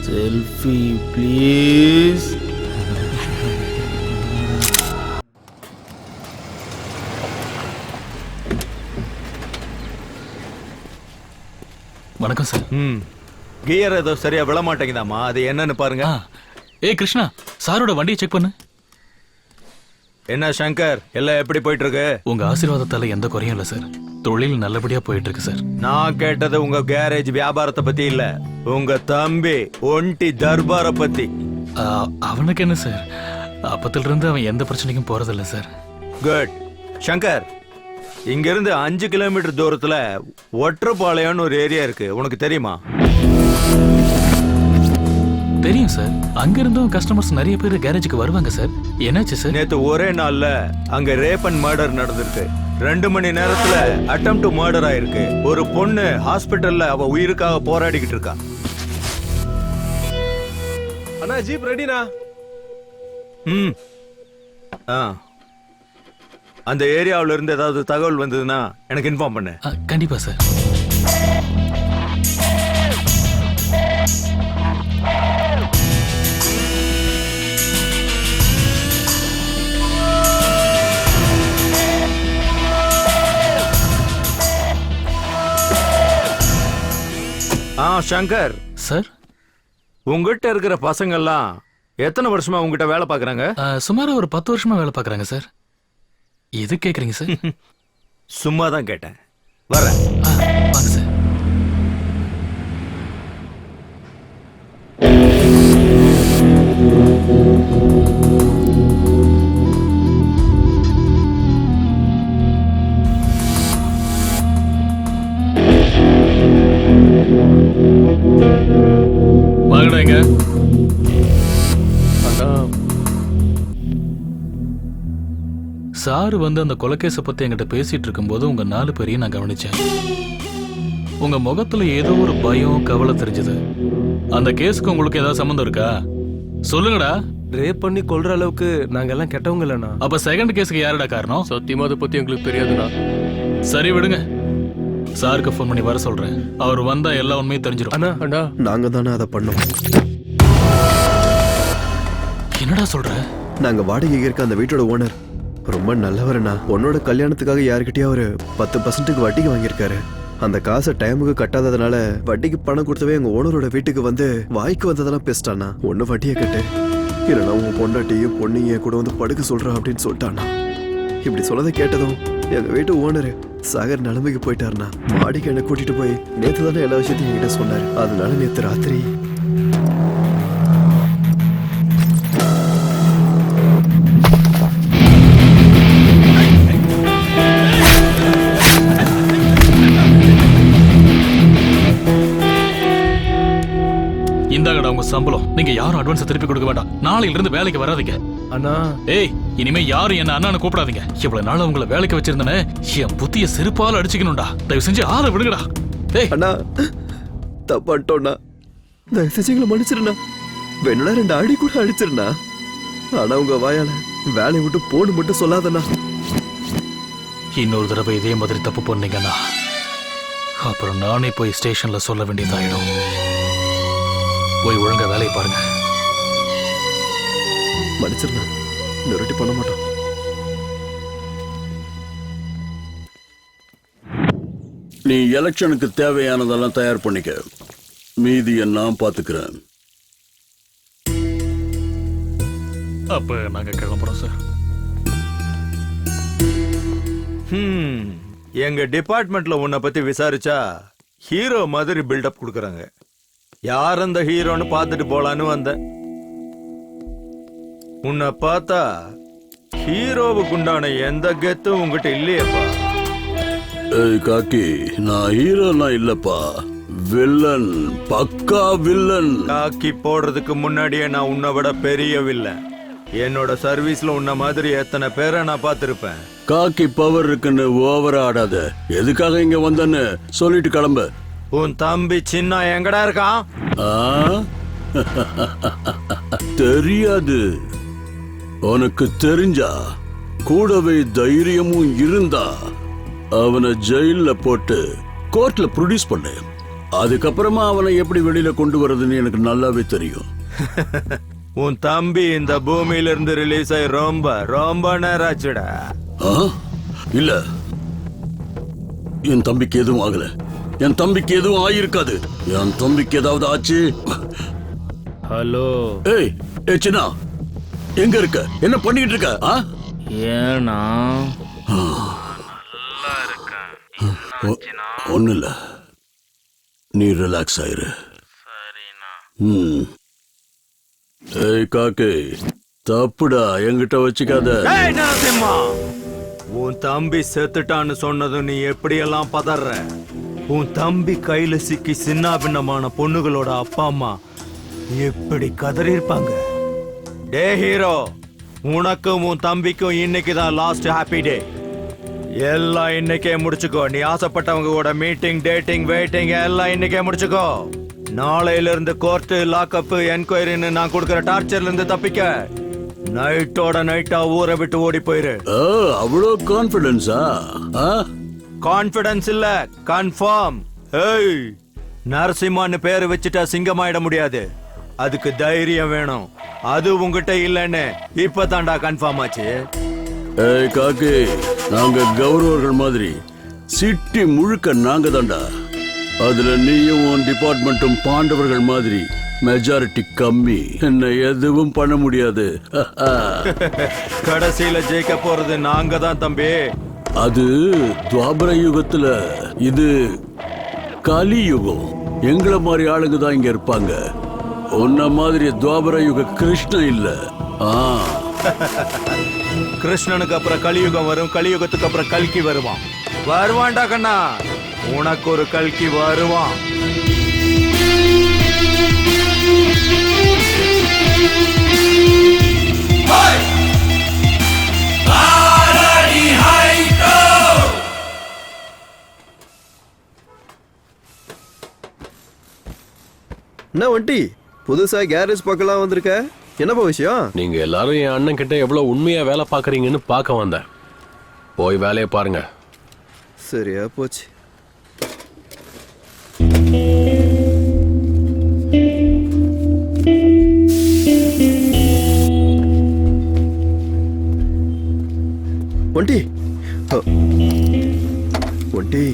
Selfie please. வணக்கம் சார். கியர் ஏதோ சரியா விழ மாட்டேங்குதாமா, அது என்னன்னு பாருங்க. ஏய் கிருஷ்ணா, சாரோட வண்டியை செக் பண்ணு. என்ன சங்கர், எல்லாம் எப்படி போயிட்டு இருக்கு? உங்க ஆசீர்வாதத்தால எந்த குறையும் இல்ல சார். தொழில் நல்லபடியா போயிட்டு இருக்கு சார். நான் கேட்டது உங்க கேரேஜ் வியாபாரத்தை பத்தி இல்ல, உங்க தம்பி ஒண்டி தர்பார பத்தி. அவனுக்கு என்ன சார், அப்பத்துல இருந்து அவன் எந்த பிரச்சனைக்கும் போறதில்ல சார். குட். சங்கர், இங்க இருந்து 5 கிலோமீட்டர் தூரத்துல ஒற்றப்பாளையம்னு ஒரு ஏரியா இருக்கு, உனக்கு தெரியுமா? தெரியும் சார். அங்க இருந்தும் கஸ்டமர்ஸ் நிறைய பேர் கேரேஜுக்கு வருவாங்க சார். என்னாச்சு சார்? நேத்து ஒரே நாள்ல அங்க ரேப் அண்ட் மர்டர் நடந்திருக்கு. 2 மணி நேரத்துல அட்டெம்ப்ட் டு மர்டர் ஆயிருக்கு. ஒரு பொண்ணு ஹாஸ்பிட்டல்ல அவ உயிருக்காக போராடிக்கிட்டு இருக்கா. அண்ணா ஜீப் ரெடினா? அந்த ஏரியாவுல இருந்து ஏதாவது தகவல் வந்ததுன்னா எனக்கு இன்ஃபார்ம் பண்ணு. கண்டிப்பா சார். சங்கர் சார், உங்ககிட்ட இருக்கிற பசங்க எல்லாம் எத்தனை வருஷமா உங்ககிட்ட வேலை பாக்குறாங்க? சுமார் ஒரு 10 வருஷமா வேலை பாக்குறாங்க சார். எது கேக்குறீங்க சார்? சும்மா தான் கேட்டேன். வரேன். வாங்க சார். வாங்கடா இங்க. சார் வந்து அந்த கொலைகேஸை பத்தி என்கிட்ட பேசிட்டு இருக்கும்போது உங்க 4 பேரையும் நான் கவனிச்சேன். உங்க முகத்துல ஏதோ ஒரு பயம், கவலை தெரிஞ்சது. அந்த கேஸுக்கு உங்களுக்கு ஏதாவது சம்மந்தம் இருக்கா? சொல்லுங்கடா. ரேப் பண்ணி கொல்ற அளவுக்கு நாங்க எல்லாம் கெட்டவங்க இல்லண்ணா. அப்ப செகண்ட் கேஸுக்கு யாருடா காரணம்? சத்தியமா அதை பத்தி எங்களுக்கு தெரியாதுண்ணா. சரி விடுங்க, சாருக்கு ஃபோன் பண்ணி வர சொல்றேன். அவர் வந்தா எல்லா உண்மையும் தெரிஞ்சிடும். அண்ணா அண்ணா, நாங்க தானே அதை பண்ணோம். என்னடா சொல்ற? நாங்க வாடகை இருக்க அந்த வீட்டோட ஓனர் ரொம்ப நல்லவர்ண்ணா. உன்னோட கல்யாணத்துக்காக யாருக்கிட்டயும் ஒரு 10% வட்டிக்கு வாங்கியிருக்காரு. அந்த காசை டைமுக்கு கட்டாததுனால வட்டிக்கு பணம் கொடுத்தவே எங்க ஓனரோட வீட்டுக்கு வந்து வாய்க்கு வந்ததெல்லாம் பேசிட்டானா. ஒன்னு வட்டியை கட்டு, இல்லைன்னா உன் பொண்டாட்டியும் பொண்ணையும் கூட வந்து படுக்க சொல்ற அப்படின்னு சொல்லிட்டானா. இப்படி சொல்லதை கேட்டதும் எங்க வீட்டு ஓனர் சாகர் நிலைமைக்கு போயிட்டாருனா. மாடிக்கு என்ன கூட்டிட்டு போய் நேத்து தானே எல்லா விஷயத்தையும் என்கிட்ட சொன்னாரு. அதனால நேத்து ராத்திரி இந்தாங்கடா உங்க சம்பளம். நீங்க யாரும் அட்வான்ஸ் திருப்பி கொடுக்க வேண்டாம். நாளையில இருந்து வேலைக்கு வராதீங்க. அண்ணா, ஏய், இனிமே யாரும் என்ன அண்ணான்னு கூப்பிடாதீங்க. இவ்வளவு நாள் உங்களை வேலைக்கு வச்சிருந்தனே, என் புத்திய செருப்பால அடிச்சுக்கணும்டா. தயவு செஞ்சு ஆளை விடுங்கடா. ஏய் அண்ணா, தப்பாட்டோண்ணா, தயவு செஞ்சு எங்களை மன்னிச்சிருண்ணா. வேணும்னா 2 அடி கூட அடிச்சிருண்ணா. ஆனா உங்க வாயால வேலையை விட்டு போன்னு மட்டும் சொல்லாதண்ணா. இன்னொரு தடவை இதே மாதிரி தப்பு பண்ணீங்கன்னா அப்புறம் நானே போய் ஸ்டேஷன்ல சொல்ல வேண்டியதாயிடும். போய் ஒழுங்கா வேலையை பாருங்க. மன்னிச்சிருண்ணா, நிரட்டி பண்ண மாட்டோம். நீ எலெக்ஷனுக்கு தேவையானதெல்லாம் தயார் பண்ணிக்க, மீதியை நான் பாத்துக்கிறேன். அப்ப நாங்க கிளம்புறோம் சார். எங்க டிபார்ட்மெண்ட்ல உன்னை பத்தி விசாரிச்சா ஹீரோ மாதிரி பில்டப் கொடுக்கறாங்க. யார் அந்த ஹீரோன்னு பார்த்துட்டு போலான்னு வந்தேன். உன்னை பார்த்தா ஹீரோவுக்கு உண்டான எந்த கெத்தும் உங்ககிட்ட இல்லையேப்பா. ஏய் காக்கி, நான் ஹீரோலாம் இல்லப்பா, வில்லன், பக்கா வில்லன். காக்கி போடுறதுக்கு முன்னாடியே நான் உன்னை விட பெரிய வில்லன். என்னோட சர்வீஸ்ல உன்ன மாதிரி எத்தனை பேரை நான் பார்த்திருப்பேன். காக்கி பவர் இருக்குன்னு ஓவரா ஆடாத. எதுக்காக இங்க வந்தன்னு சொல்லிட்டு கிளம்பு. உன் தம்பி சின்ன எங்கடா இருக்கான்? ஆ? தெரியாது. உனக்கு தெரிஞ்சா, கூடவே தைரியமும் இருந்தா அவனை ஜெயில போட்டு கோர்ட்ல ப்ரொடியூஸ் பண்ணு. அதுக்கப்புறமா அவனை எப்படி வெளியில கொண்டு வர்றதுன்னு எனக்கு நல்லாவே தெரியும். உன் தம்பி இந்த பூமியில இருந்து ரிலீஸ் ஆகி ரொம்ப ரொம்ப நேரம் ஆச்சுடா. இல்ல, என் தம்பிக்கு எதுவும் ஆகல. என் தம்பிக்கு எதுவும் ஆயிருக்காது. என் தம்பிக்கு ஏதாவது ஆச்சு. ஹலோ. ஏய் ஏய் சின்னா, எங்க இருக்க? என்ன பண்ணிட்டு இருக்க? ஏனா ஒண்ணு இல்ல, நீ ரிலாக்ஸ் ஆயிரு. ஏய் காக்கே, தப்புடா, என்கிட்ட வச்சுக்காத. நரசிம்மா, உன் தம்பி செத்துட்டான்னு சொன்னதும் நீ எப்படியெல்லாம் பதற? உன் தம்பி கையில சிக்கி சின்ன பின்னமான பொண்ணுகளோட அப்பா அம்மா எப்படி கதறி இருப்பாங்க? டே ஹீரோ, உனக்கும் உன் தம்பிக்கும் இன்னைக்கு தான் லாஸ்ட் ஹாப்பி டே. எல்லாம் இன்னைக்கே முடிச்சுக்கோ. நீ ஆசைப்பட்டவங்க கூட மீட்டிங், டேட்டிங், வெயிட்டிங் எல்லாம் இன்னைக்கே முடிச்சுக்கோ. நாளையில இருந்து கோர்ட், லாக்அப், என்கொயரின்னு நான் கொடுக்கிற டார்ச்சர்ல இருந்து தப்பிக்க நைட்டோட நைட்டா ஊரை விட்டு ஓடி போயிரு. அவ்வளோ கான்பிடன்ஸா? கான்பிடன்ஸ் இல்ல, கன்ஃபார்ம். ஏய், நரசிம்மான்னு பேரு வச்சுட்டா சிங்கமாயிட முடியாது. அதுக்கு தைரியம் வேணும். அது உங்ககிட்ட இல்லன்னு இப்பதான்டா கன்ஃபார்ம் ஆச்சு. ஏய் காக்கே, நாங்க கௌரவர்கள் மாதிரி சிட்டி முழுக்க நாங்க தான்டா. அதுல நீயும் உன் டிபார்ட்மெண்ட்டும் பாண்டவர்கள் மாதிரி மெஜாரிட்டி கம்மி. என்ன எதுவும் பண்ண முடியாது. கடைசியில ஜெயிக்க போறது நாங்க தான் தம்பி. அது துவாபர யுகத்துல, இது கலியுகம். எங்களை மாதிரி ஆளுங்க தான் இங்க இருப்பாங்க. உன்ன மாதிரி துவாபர யுக கிருஷ்ணன் இல்ல. கிருஷ்ணனுக்கு அப்புறம் கலியுகம் வரும், கலியுகத்துக்கு அப்புறம் கல்கி வருவான். வருவான்டா கண்ணா, உனக்கு ஒரு கல்கி வருவான். என்ன வண்டி புதுசா கேரேஜ் பக்கலாம் வந்திருக்க? என்னப்பா விஷயம்? நீங்க எல்லாரும் என் அண்ணன் கிட்ட எவ்வளவு உண்மையா வேலை பாக்குறீங்கன்னு பார்க்க வந்தேன். போய் வேலையை பாருங்க. சரியா போச்சு. ஒண்டி ஒண்டி,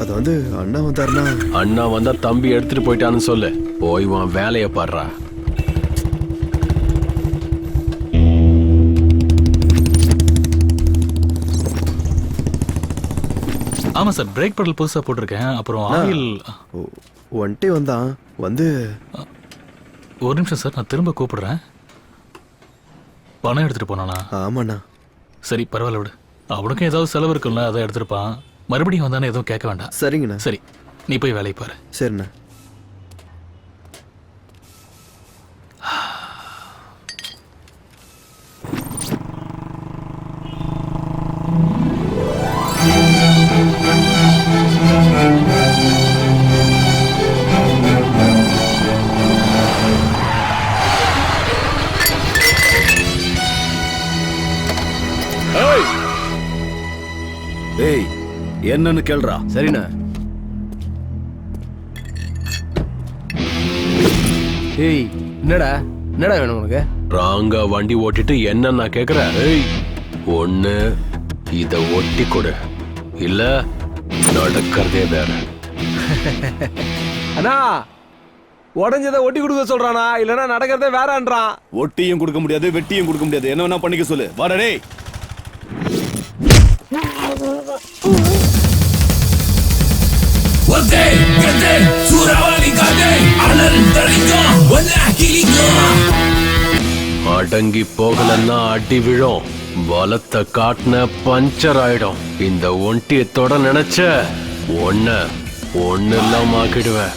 அது வந்து அண்ணா வந்தாருன்னா? அண்ணா வந்தா தம்பி எடுத்துட்டு போயிட்டான்னு சொல்லு. போய் உன் வேலையை பாடுறா. ஆமா சார், பிரேக் பெடல் புதுசா போட்டிருக்கேன். அப்புறம் ஆயில். ஒன்ட்டி வந்தான். வந்து ஒரு நிமிஷம் சார், நான் திரும்ப கூப்பிடுறேன். பணம் எடுத்துட்டு போனானா? ஆமாண்ணா. சரி, பரவாயில்ல விடு. அவனுக்கும் ஏதாவது செலவு இருக்குல்ல, அதை எடுத்துருப்பான். மறுபடியும் வந்தானே எதுவும் கேட்க வேண்டாம். சரிங்கண்ணா. சரி, நீ போய் வேலையை பாரு. சரிண்ணா. ஏய், என்னன்னு கேள்றா. சரிண்ணா. ஏய், என்னடா வேணும் உனக்கு? ராங்கா வண்டி ஓட்டிட்டு என்ன நான் கேக்குறேன்? ஏய், ஒண்ணு இத ஒட்டி கொடு, இல்ல நடக்கிறதே வேற. அண்ணா, உடஞ்சதை ஒட்டி கொடுக்க சொல்றானா, இல்லனா நடக்கிறதே வேறன்றான். ஒட்டியும் கொடுக்க முடியாது, வெட்டியும் கொடுக்க முடியாது. என்ன வேணா பண்ணிக்க சொல்லு. வாடா டேய். அடங்கி போகலன்னா அடி விழும், பலத்தை காட்டின பஞ்சர் ஆயிடும். இந்த ஒண்டியத்தோட நினைச்ச ஒண்ணு இல்லாம ஆக்கிடுவேன்.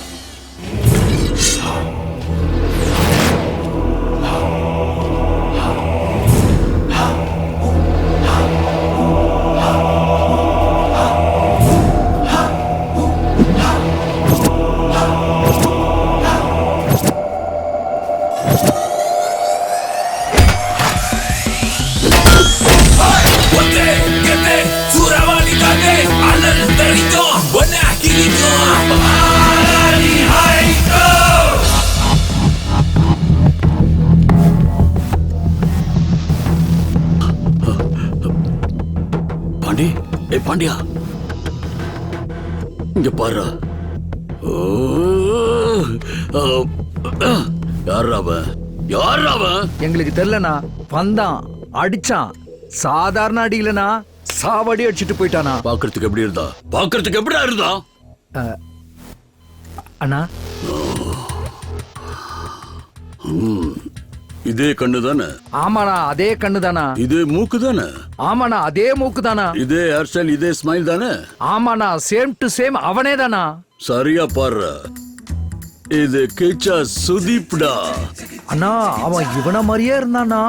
பாண்டி, ஏய் பாண்டியா, இங்க பாரு. யாரா அவன்? எங்களுக்கு தெரியலனா. வந்தான், அடிச்சான். சாதாரண அடி இல்லனா, சாவடி அடிச்சிட்டு போயிட்டானா. பாக்குறதுக்கு எப்படி இருந்தா? பாக்குறதுக்கு எப்படிடா இருந்தா? அண்ணா, இதே கண்ணு தானே? ஆமாண்ணா, அதே கண்ணு தானா. இதே மூக்கு தானே? ஆமாண்ணா, அதே மூக்கு தானா. இதே ஹேர் ஸ்டைல், இதே ஸ்மைல் தானே? ஆமாண்ணா, சேம் டு சேம் அவனே தானா. சரியா பாரு, இது கிச்சா சுதீப்டா. அண்ணா, அவன் இவன மாதிரியே இருந்தானா.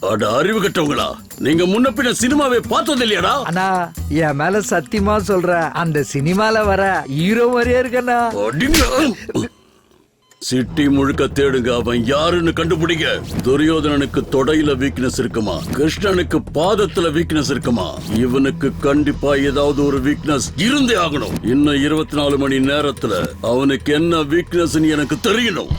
அட அறிவு கட்டவங்களா, நீங்க முன்ன பின்ன சினிமாவே பார்த்தது இல்லையாடா? அண்ணா, என் மேல சத்தியமா சொல்ற, அந்த சினிமால வர ஹீரோ மாதிரியே இருக்கண்ணா. சிட்டி முழுக்க தேடுங்க, அவன் யாருன்னு கண்டுபிடிங்க. துரியோதனனுக்கு தொடையில வீக்னஸ் இருக்குமா, கிருஷ்ணனுக்கு பாதத்துல வீக்னஸ் இருக்குமா, இவனுக்கு கண்டிப்பா ஏதாவது ஒரு வீக்னஸ் இருந்தே ஆகணும். இன்னும் 24 மணி நேரத்துல அவனுக்கு என்ன வீக்னஸ் எனக்கு தெரியணும்.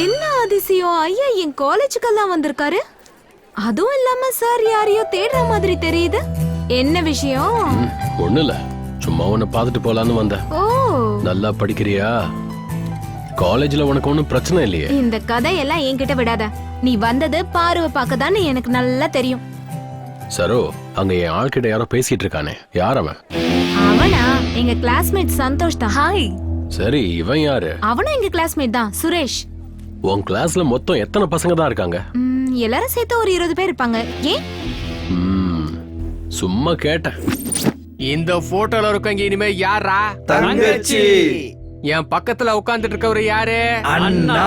என்ன அதிசயம், ஐயா என் காலேஜுக்கெல்லாம் வந்திருக்காரு. அதுவும் இல்லாம சார் யாரையோ தேடுற மாதிரி தெரியுது. என்ன விஷயம்? ஒண்ணு இல்ல, சும்மா உன்னை பார்த்துட்டு போலான்னு வந்தேன். ஓ, நல்லா படிக்கிறியா? காலேஜ்ல உனக்கு ஒண்ணும் பிரச்சனை இல்லையே? இந்த கதையெல்லாம் என்கிட்ட விடாத. நீ வந்தது பார்வை பார்க்கதான்னு எனக்கு நல்லா தெரியும். சரோ, அங்க என் ஆள்கிட்ட யாரோ பேசிட்டு இருக்கானே, யார் அவன்? அவனா எங்க கிளாஸ்மேட் சந்தோஷ் தான். ஹாய். சரி, இவன் யாரு? அவனும் எங்க கிளாஸ்மேட் தான், சுரேஷ். உன் கிளாஸ்ல மொத்தம் எத்தனை பசங்க தான் இருக்காங்க? எல்லாரும் சேர்த்து ஒரு 20 பேர் இருப்பாங்க. ஏன்? சும்மா கேட்டேன். இந்த போட்டோல இருக்கவங்க இனிமே யாரா? தங்கச்சி. என் பக்கத்துல உட்கார்ந்துட்டு இருக்கவர் யாரு? அண்ணா.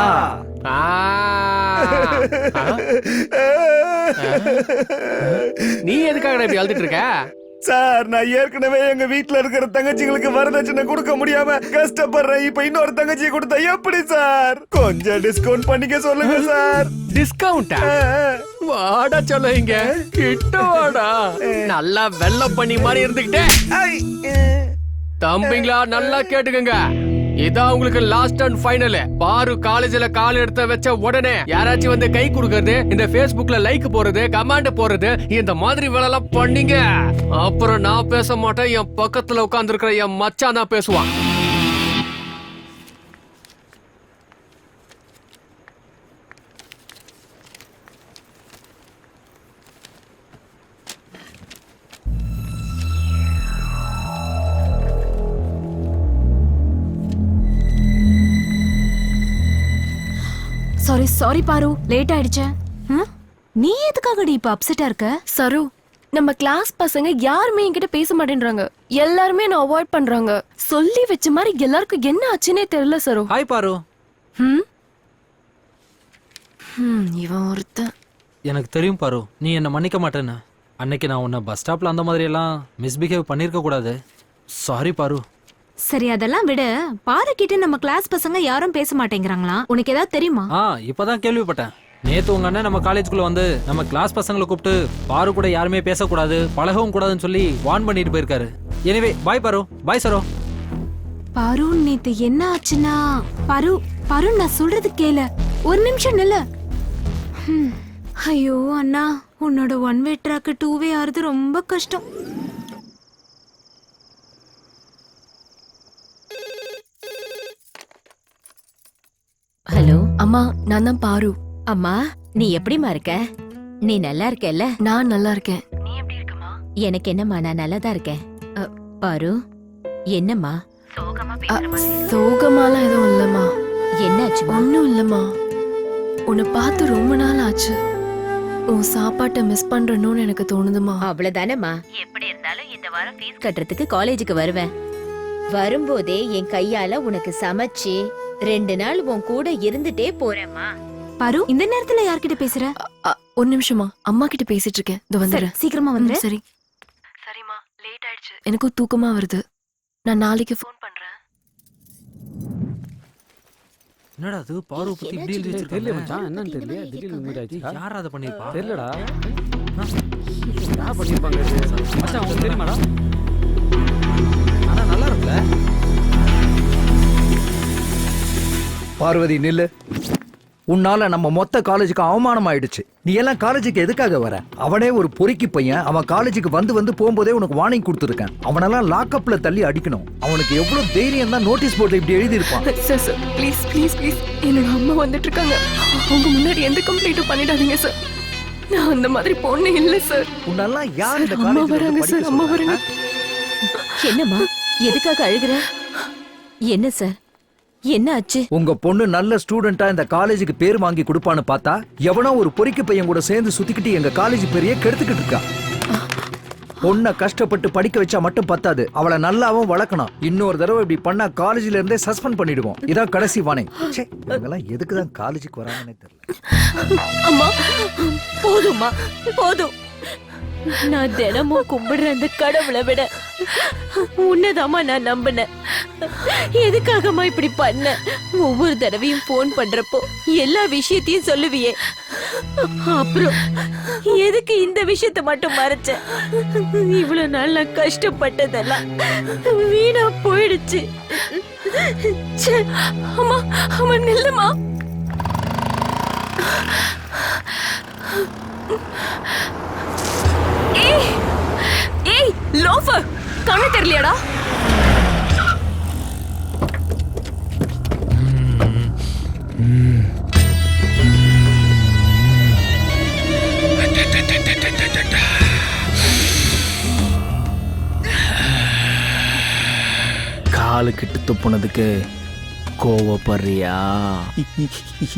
நீ எதுக்காக இப்படி அழுதுட்டு இருக்க? சார், நான் ஏற்கனவே எங்க வீட்ல இருக்கிற தங்கச்சிங்களுக்கு வரதட்சணை கொடுக்க முடியாம கஷ்டப்படுறேன். இப்ப இன்னொரு தங்கச்சி கொடுத்தா எப்படி சார்? கொஞ்சம் டிஸ்கவுண்ட் பண்ணிக்க சொல்லுங்க சார். டிஸ்கவுண்டா? வாடா சொல்ல, இங்க கிட்ட வாடா. நல்லா வெள்ள பண்ணி மாதிரி இருந்துகிட்டே. தம்பிங்களா, நல்லா கேட்டுக்கங்க, இதான் உங்களுக்கு லாஸ்ட் அண்ட் ஃபைனல். பாரு காலேஜ்ல கால் எடுத்து வச்ச உடனே யாராச்சும் வந்து கை கொடுக்கறது, இந்த Facebookல லைக் போறது, கமெண்ட் போறது, இந்த மாதிரி வேலை எல்லாம் பண்ணீங்க, அப்புறம் நான் பேச மாட்டேன். என் பக்கத்துல உட்கார்ந்து இருக்கிற என் மச்சான் தான் பேசுவான். சாரி பாரு, லேட் ஆயிடுச்சு. நீ எதுக்காகடி இப்ப அப்செட்டா இருக்க? சரு, நம்ம கிளாஸ் பசங்க யாருமே என்கிட்ட பேச மாட்டேன்றாங்க. எல்லாருமே நான் அவாய்ட் பண்றாங்க. சொல்லி வச்ச மாதிரி எல்லாருக்கும் என்ன ஆச்சுன்னே தெரியல சரு. ஹாய் பாரு. இவன் ஒருத்தன். எனக்கு தெரியும் பாரு, நீ என்ன மன்னிக்க மாட்டேன்னு. அன்னைக்கு நான் உன்னை பஸ் ஸ்டாப்ல அந்த மாதிரி எல்லாம் மிஸ்பிஹேவ் பண்ணிருக்க கூடாது. சாரி பாரு. சரி, அதெல்லாம் விட, பாரு கிட்ட நம்ம கிளாஸ் பசங்க யாரும் பேச மாட்டேங்கிறாங்களா? உனக்கு ஏதாவது தெரியுமா? இப்பதான் கேள்விப்பட்டேன். நேத்து உங்க அண்ணன் நம்ம காலேஜுக்குள்ள வந்து நம்ம கிளாஸ் பசங்களை கூப்பிட்டு பாரு கூட யாருமே பேசக்கூடாது, பழகவும் கூடாதுன்னு சொல்லி வார்ன் பண்ணிட்டு போயிருக்காரு. எனிவே, பாய் பாரு. பாய் சரோ. பரு நேத்து என்ன ஆச்சுன்னா பரு பரு நான் சொல்றது கேள, ஒரு நிமிஷம் நில்ல. ஐயோ அண்ணா, உன்னோட ஒன் வே ட்ராக் 2 வே ஆறுது ரொம்ப கஷ்டம். ஹலோ அம்மா, நான் தான் பாரு. அம்மா, நீ எப்படிமா இருக்க? நீ நல்லா இருக்கல்ல? நான் நல்லா இருக்கேன். நீ எப்படி இருக்கமா? எனக்கு என்னம்மா, நான் நல்லா தான் இருக்கேன். பாரு, என்னம்மா சோகமாலாம் எதுவும் இல்லம்மா. என்னாச்சு? ஒன்னும் இல்லம்மா. உன்னை பார்த்து ரொம்ப நாள் ஆச்சு. உன் சாப்பாட்டை மிஸ் பண்றணும்னு எனக்கு தோணுதுமா. அவ்வளவுதானம்மா. எப்படி இருந்தாலும் இந்த வாரம் ஃபீஸ் கட்டுறதுக்கு காலேஜுக்கு வருவேன். வரும்போதே என் கையால உனக்கு சமைச்சு 2 நாள் உன் கூட இருந்துட்டே போறேம்மா. பரு, இந்த நேரத்துல யார்கிட்ட பேசுற? ஒரு நிமிஷமா, அம்மா கிட்ட பேசிட்டு இருக்கேன். இதோ வந்துடுறேன். சீக்கிரமா வந்துரு. சரி சரிம்மா, லேட் ஆயிடுச்சு. எனக்கும் தூக்கமா வருது. நான் நாளைக்கு ஃபோன் பண்றேன். என்னடா அது பாரு பத்தி இப்படி எழுதி வச்சிருக்காங்க? தெரியல மச்சான், என்னன்னு தெரியல. திடீர்னு மூட் ஆயிடுச்சு. யாரா அத பண்ணிருப்பா? தெரியலடா. யார் பண்ணிருப்பாங்க இது? மச்சான் உங்களுக்கு தெரியுமாடா? ஆனா நல்லா இருக்குல. பார்வதி நில்லு. உன்னால நம்ம மொத்த காலேஜுக்கு அவமானம் ஆயிடுச்சு. நீ எல்லாம் காலேஜுக்கு எதுக்காக வர? அவனே ஒரு பொறுக்கி பையன். அவன் காலேஜுக்கு வந்து போகும்போதே உனக்கு வார்னிங் கொடுத்துருக்கேன். அவனெல்லாம் லாக்அப்ல தள்ளி அடிக்கணும். அவனுக்கு எவ்வளவு தைரியம் தான் நோட்டீஸ் போர்ட்ல இப்படி எழுதி இருப்பான். Sir sir please please please, என்னோட அம்மா வந்துட்டு இருக்காங்க. அவங்க முன்னாடி எந்த கம்ப்ளைண்ட்டும் பண்ணிடாதீங்க சார். நான் அந்த மாதிரி பொண்ணு இல்ல சார். உன்னெல்லாம் யார் இந்த அம்மா வராங்க சார், அம்மா வராங்க. என்னம்மா, எதுக்காக அழுகுற? என்ன சார், என்ன ஆச்சு? உங்க பொண்ணு நல்ல ஸ்டூடெண்டா இந்த காலேஜுக்கு பேர் வாங்கி கொடுப்பான்னு பார்த்தா எவனோ ஒரு பொறிக்கு பையன் கூட சேர்ந்து சுத்திக்கிட்டு எங்க காலேஜ் பேரையே கெடுத்துக்கிட்டு இருக்கா. பொண்ணை கஷ்டப்பட்டு படிக்க வச்சா மட்டும் பத்தாது, அவளை நல்லாவும் வளர்க்கணும். இன்னொரு தடவை இப்படி பண்ணா காலேஜ்ல இருந்தே சஸ்பெண்ட் பண்ணிடுவோம். இதான் கடைசி வார்னிங். இவங்கெல்லாம் எதுக்குதான் காலேஜுக்கு வராங்கன்னே தெரியல. அம்மா, போதும்மா, போதும். நான் தினமும் கும்பிடுற அந்த கடவுளை விட உன்னதாமா நான் நம்பினேன். எதுக்காகமா இப்படி பண்ண? ஒவ்வொரு தடவையும் போன் பண்றப்போ எல்லா விஷயத்தையும் சொல்லுவியே, அப்புறம் எதுக்கு இந்த விஷயத்த மட்டும் மறைச்ச? இவ்வளவு நாள் நான் கஷ்டப்பட்டதெல்லாம் வீணா போயிடுச்சு. அம்மா அம்மா நில்லுமா. ஏய் ஏய் லோஃபர், கண்ணு தெரியலையாடா? காலு கிட்ட துப்புனதுக்கு கோவப்படுறியா?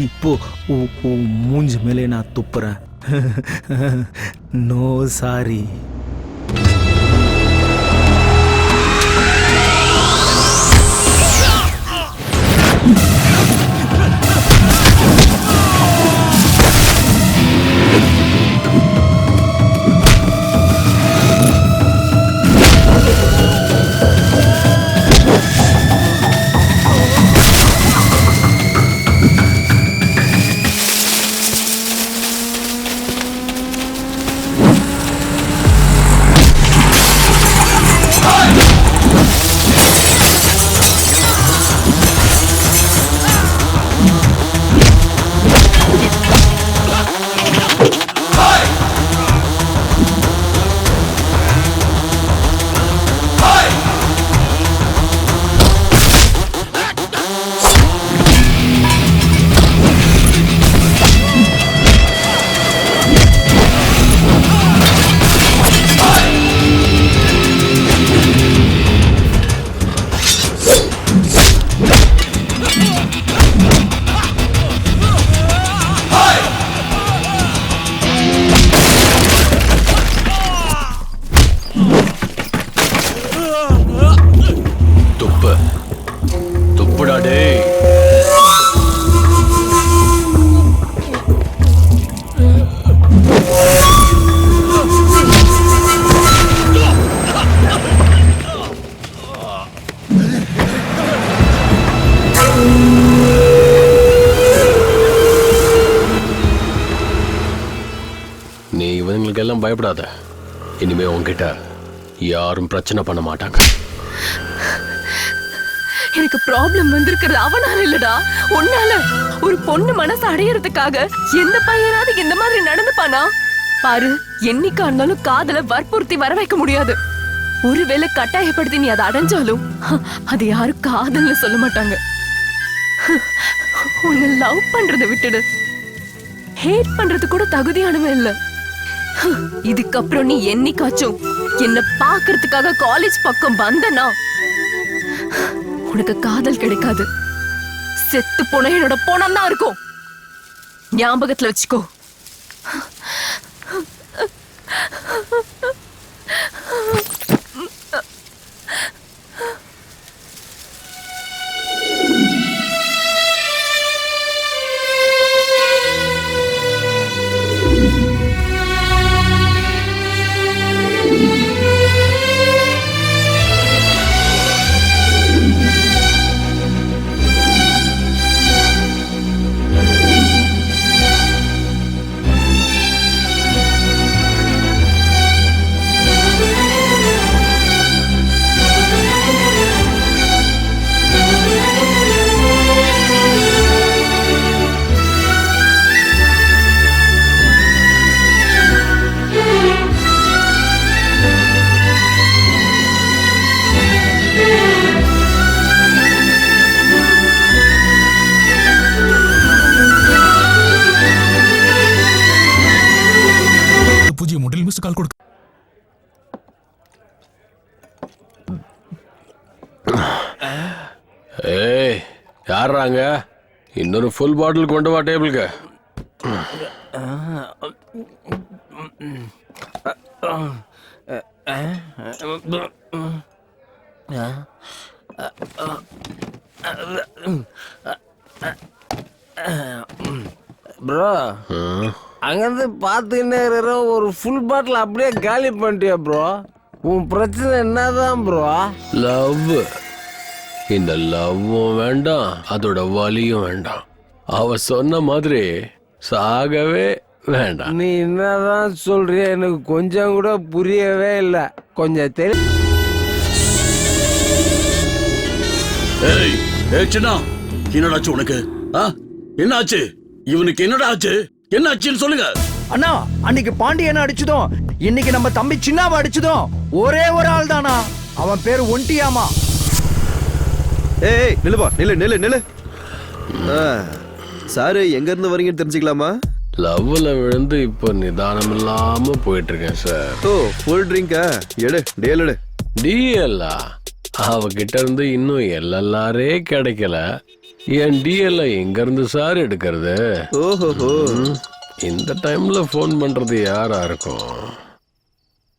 இப்போ மூஞ்சி மேலே நான் துப்புறேன். No sorry. இவங்களுக்கெல்லாம் பயப்படாத. இனிமே உன்கிட்ட யாரும் பிரச்சனை பண்ண மாட்டாங்க. எனக்கு ப்ராப்ளம் வந்திருக்கிறது அவனால இல்லடா, உன்னால. ஒரு பொண்ணு மனசு அடையறதுக்காக எந்த பையனாவது இந்த மாதிரி நடந்துப்பானா? பாரு, என்னைக்கா இருந்தாலும் காதல வற்புறுத்தி வர வைக்க முடியாது. ஒருவேளை கட்டாயப்படுத்தி நீ அதை அடைஞ்சாலும் அது யாரும் காதல்னு சொல்ல மாட்டாங்க. உன்னை லவ் பண்றதை விட்டுடு, ஹேட் பண்றது கூட தகுதியானவன் இல்ல. இதுக்கப்புறம் நீ என்னைக்காச்சும் என்ன பாக்குறதுக்காக காலேஜ் பக்கம் வந்தனா உனக்கு காதல் கிடைக்காது. செத்து போன என்னோட போனம் தான் இருக்கும். ஞாபகத்துல வச்சுக்கோ. ஏய், யாராங்க? இன்னொரு ஃபுல் பாட்டில் கொண்டு வா டேபிளுக்கு. ப்ரோ, அங்கிருந்து பார்த்துக்கிட்டே இருக்கிற ஒரு ஃபுல் பாட்டில் அப்படியே காலி பண்ணிட்டியா ப்ரோ? உன் பிரச்சனை என்னதான் ப்ரோ? லவ். இந்த லவ்வும் வேண்டாம், அதோட வலியும் வேண்டாம். அவ சொன்ன மாதிரி சாகவே வேண்டாம். நீ என்னதான் சொல்றிய எனக்கு கொஞ்சம் கூட புரியவே இல்லை. கொஞ்சம் என்னடாச்சு உனக்கு? என்னாச்சு இவனுக்கு? என்னடா ஆச்சு? என்ன ஆச்சுன்னு சொல்லுங்க அண்ணா. அன்னைக்கு பாண்டியனை அடிச்சதும் இன்னைக்கு நம்ம தம்பி சின்னாவை அடிச்சதும் ஒரே ஒரு ஆள் தானா. அவன் பேரு ஒண்டியாமா. ஏய் நில்லுப்பா, நில்லு நில்லு நில்லு. சாரு எங்க இருந்து வரீங்கன்னு தெரிஞ்சுக்கலாமா? லவ்ல விழுந்து இப்போ நிதானம் இல்லாம போயிட்டு இருக்கேன் சார். ஓ, ஃபுல் ட்ரிங்கா? எடு, டேல் எடு. டிஎல்லா? அவகிட்ட இருந்து இன்னும் எல்எல்ஆரே கிடைக்கல. என் டிஎல்ல எங்க இருந்து சார் எடுக்கிறது? ஓஹோ, இந்த டைம்ல போன் பண்றது யாரா இருக்கும்?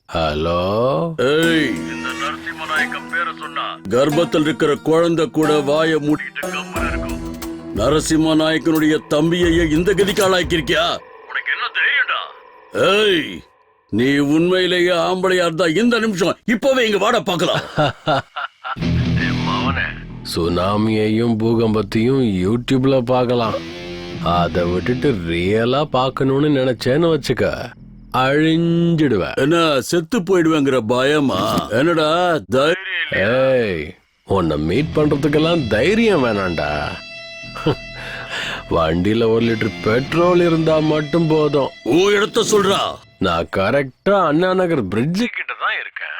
ஹலோ. ஏய், இந்த நரசிம்மநாயக்கம் பேரை சொன்னா கர்ப்பத்தில் இருக்கிற குழந்தை கூட வாயை மூடிட்டு கம்மன் இருக்கும். நரசிம்மநாயக்கனுடைய தம்பியையே இந்த கதிக்கு ஆளாக்கிருக்கியா? உனக்கு என்ன தெரியும்டா? ஏய், நீ உண்மையிலேயே ஆம்பளையா இருந்தா இந்த நிமிஷம் இப்பவே இங்க வாட பாக்கலாம். சுனாமியையும் பூகம்பத்தையும் யூடியூப்ல பார்க்கலாம். அதை விட்டுட்டு ரியலா பார்க்கணும்னு நினைச்சேன்னு வச்சுக்க, அழிஞ்சிடுவேன். என்ன செத்து போயிடுவேங்கிற பயமா? என்னடா தைரியம்? ஏய், உன்னை மீட் பண்றதுக்கெல்லாம் தைரியம் வேணாண்டா. வண்டியில 1 லிட்டர் பெட்ரோல் இருந்தா மட்டும் போதும். இடத்த சொல்றா. நான் கரெக்டா அண்ணா நகர் பிரிட்ஜு கிட்ட தான் இருக்கேன்.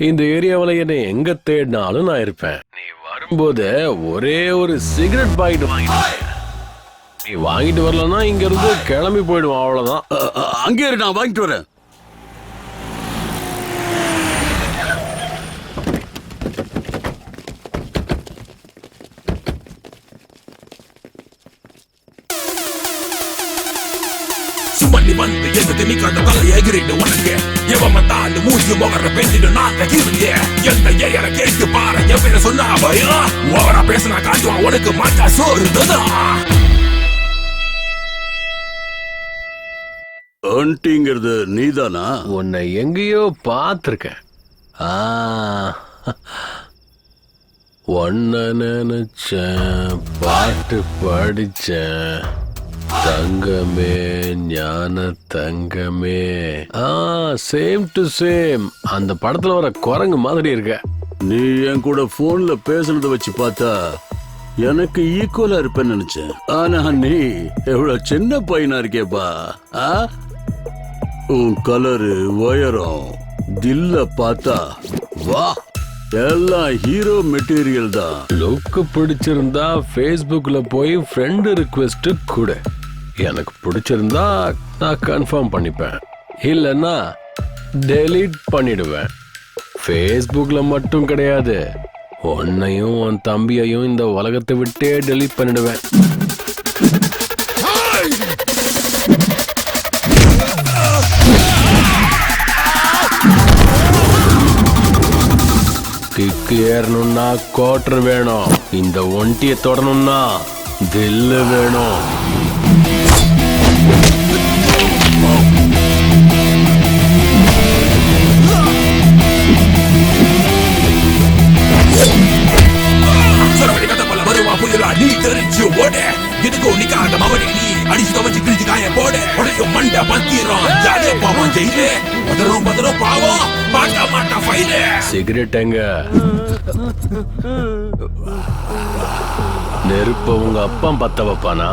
இந்த ஏரியாவில என்னை எங்க தேடினாலும் நான் இருப்பேன். நீ வரும்போது ஒரே ஒரு சிகரெட் பாக்கெட் வாங்கிட்டு, நீ வாங்கிட்டு வரலன்னா இங்க இருந்து கிளம்பி போயிடுவான். அவ்வளவுதான். அங்கே இரு, நான் வாங்கிட்டு வரேன். சுமண்ணி வந்து எந்த திணி கண்ட தலை எகிரிட்டு உனக்கு எவன் வந்தாண்டு மூஞ்சி முகர பேசிட்டு நாக்க கீழே எந்த ஏற கேட்டு பாரு என் பேர சொன்னா பயா ஓவரா பேசினா காட்டுவான் உனக்கு மாட்டா சோறுதான். ஆண்டிங்கிறது நீதானா? உன்னை எங்கேயோ பார்த்திருக்கேன். ஒன்ன நினைச்சேன், பாட்டு படிச்சேன். தங்கமே ஞான தங்கமே. Same to same. அந்த படத்துல வர குரங்கு மாதிரி இருக்க. நீ என் கூட போன்ல பேசுனத வச்சு பார்த்தா எனக்கு ஈக்குவலா இருப்பேன்னு நினைச்சேன். ஆனா நீ எவ்வளவு சின்ன பையனா இருக்கேப்பா. உன் கலரு, உயரம், தில்ல பார்த்தா வா, எல்லாம் ஹீரோ மெட்டீரியல் தான். லுக்கு பிடிச்சிருந்தா ஃபேஸ்புக்ல போய் ஃப்ரெண்ட் ரிக்வெஸ்ட் கொடு. எனக்கு பிடிச்சிருந்தா நான் கன்ஃபார்ம் பண்ணிப்பேன், இல்லைன்னா டெலீட் பண்ணிடுவேன். ஃபேஸ்புக்ல மட்டும் கிடையாது, உன்னையும் உன் தம்பியையும் இந்த உலகத்தை விட்டே டெலீட் பண்ணிடுவேன். கிக்கு ஏறணும்னா கோட்டர் வேணும், இந்த ஒண்டியை தொடணும்னா தில்லு வேணும். நீ தெரிஞ்சு ஓட எதுக்கோ நிக்காத மவனே, நீ அடிச்சு துவச்சு கிழிச்சு காய போட உடையும் மண்ட பத்திரம் ஜாலியா பாவம் ஜெயிலே பதறும் பாவம் மாட்டா மாட்டா ஃபைலே. சிகரெட் எங்க? நெருப்ப உங்க அப்பா பத்த வைப்பானா?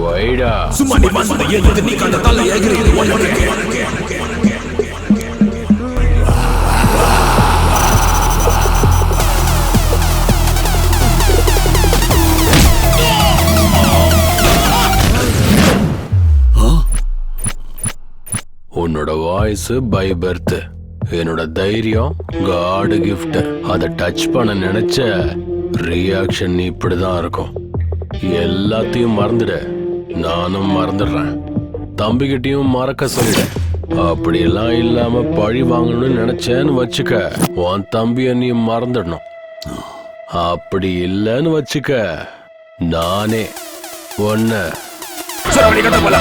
வைடா சும்மா நீ வந்து எதுக்கு நீ கண்ட தலை எகிரிது ஒன்னே. உன்னோட வாய்ஸ் பை பர்த், என்னோட தைரியம் காடு கிஃப்ட். அதை டச் பண்ண நினைச்ச ரியாக்ஷன் இப்படிதான் இருக்கும். எல்லாத்தையும் மறந்துட, நானும் மறந்துடுறேன். தம்பிக்கிட்டையும் மறக்க சொல்லிட. அப்படியெல்லாம் இல்லாம பழி வாங்கணும்னு நினைச்சேன்னு வச்சுக்க, உன் தம்பிய நீ மறந்துடணும். அப்படி இல்லைன்னு வச்சுக்க, நானே ஒன்ன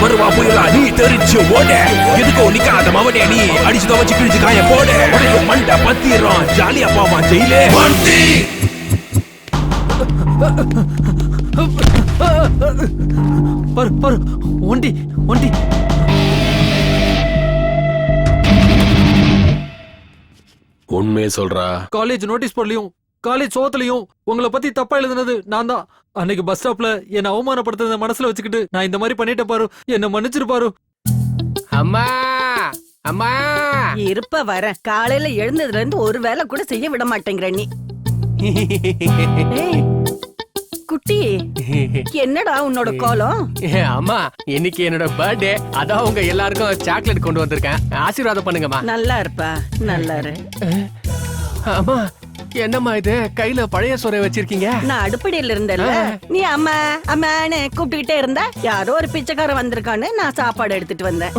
வருவா புயலா நீ தெரிஞ்சு ஓட எதுக்கோ நிக்காத மவனே, நீ அடிச்சு துவச்சு கிழிச்சு காய போட உடையும் மண்ட பத்திரம் ஜாலியா பாவம் ஜெயிலே. பாரு பாரு, ஒண்டி ஒண்டி. உண்மையை சொல்றா? காலேஜ் நோட்டீஸ் போர்ட்லயும் காலேஜ் சோத்துலயும் உங்களை பத்தி தப்பா எழுதுனது நான் தான். அன்னைக்கு பஸ் ஸ்டாப்ல என்ன அவமானப்படுத்துறத மனசுல வச்சுக்கிட்டு நான் இந்த மாதிரி பண்ணிட்டேன் பாரு, என்ன மன்னிச்சிரு பாரு. அம்மா அம்மா இருப்ப வர காலையில எழுந்ததுல இருந்து ஒரு வேலை கூட செய்ய விட மாட்டேங்கிற நீ. ஏய், குட்டி என்னடா உன்னோட கோலம்? அம்மா இன்னைக்கு என்னோட பர்த்டே, அதான் உங்க எல்லாருக்கும் சாக்லேட் கொண்டு வந்திருக்கேன், ஆசீர்வாதம் பண்ணுங்கம்மா. நல்லா இருப்பா, நல்லா இரு. அம்மா என்னம்மா இது கையில பழைய சோறை வச்சிருக்கீங்க? நான் அடுப்படியில இருந்தேன்ல, நீ அம்மா அம்மான்னு கூப்பிட்டுக்கிட்டே இருந்தா யாரோ ஒரு பிச்சைக்காரன் வந்திருக்கான்னு நான் சாப்பாடு எடுத்துட்டு வந்தேன்.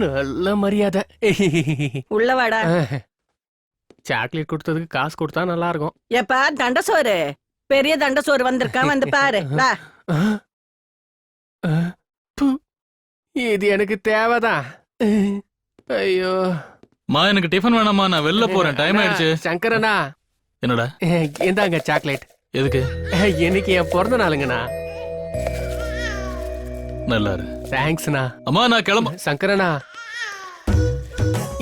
நல்ல மரியாதை. உள்ள வாடா. சாக்லேட் கொடுத்ததுக்கு காசு கொடுத்தா நல்லா இருக்கும். ஏப்பா தண்டசோறு, பெரிய தண்டசோறு வந்திருக்கான், வந்து பாரு. வா. இது எனக்கு தேவைதான். ஐயோ மா, எனக்கு டிஃபன் வேணாமா, நான் வெளில போறேன், டைம் ஆயிடுச்சு. சங்கரனா என்னடா? இந்தாங்க சாக்லேட். எதுக்கு? இன்னைக்கு என் பிறந்த நாளுங்கண்ணா. நல்லா இரு. தேங்க்ஸ்ண்ணா. அம்மா நான் கிளம்ப. சங்கரனா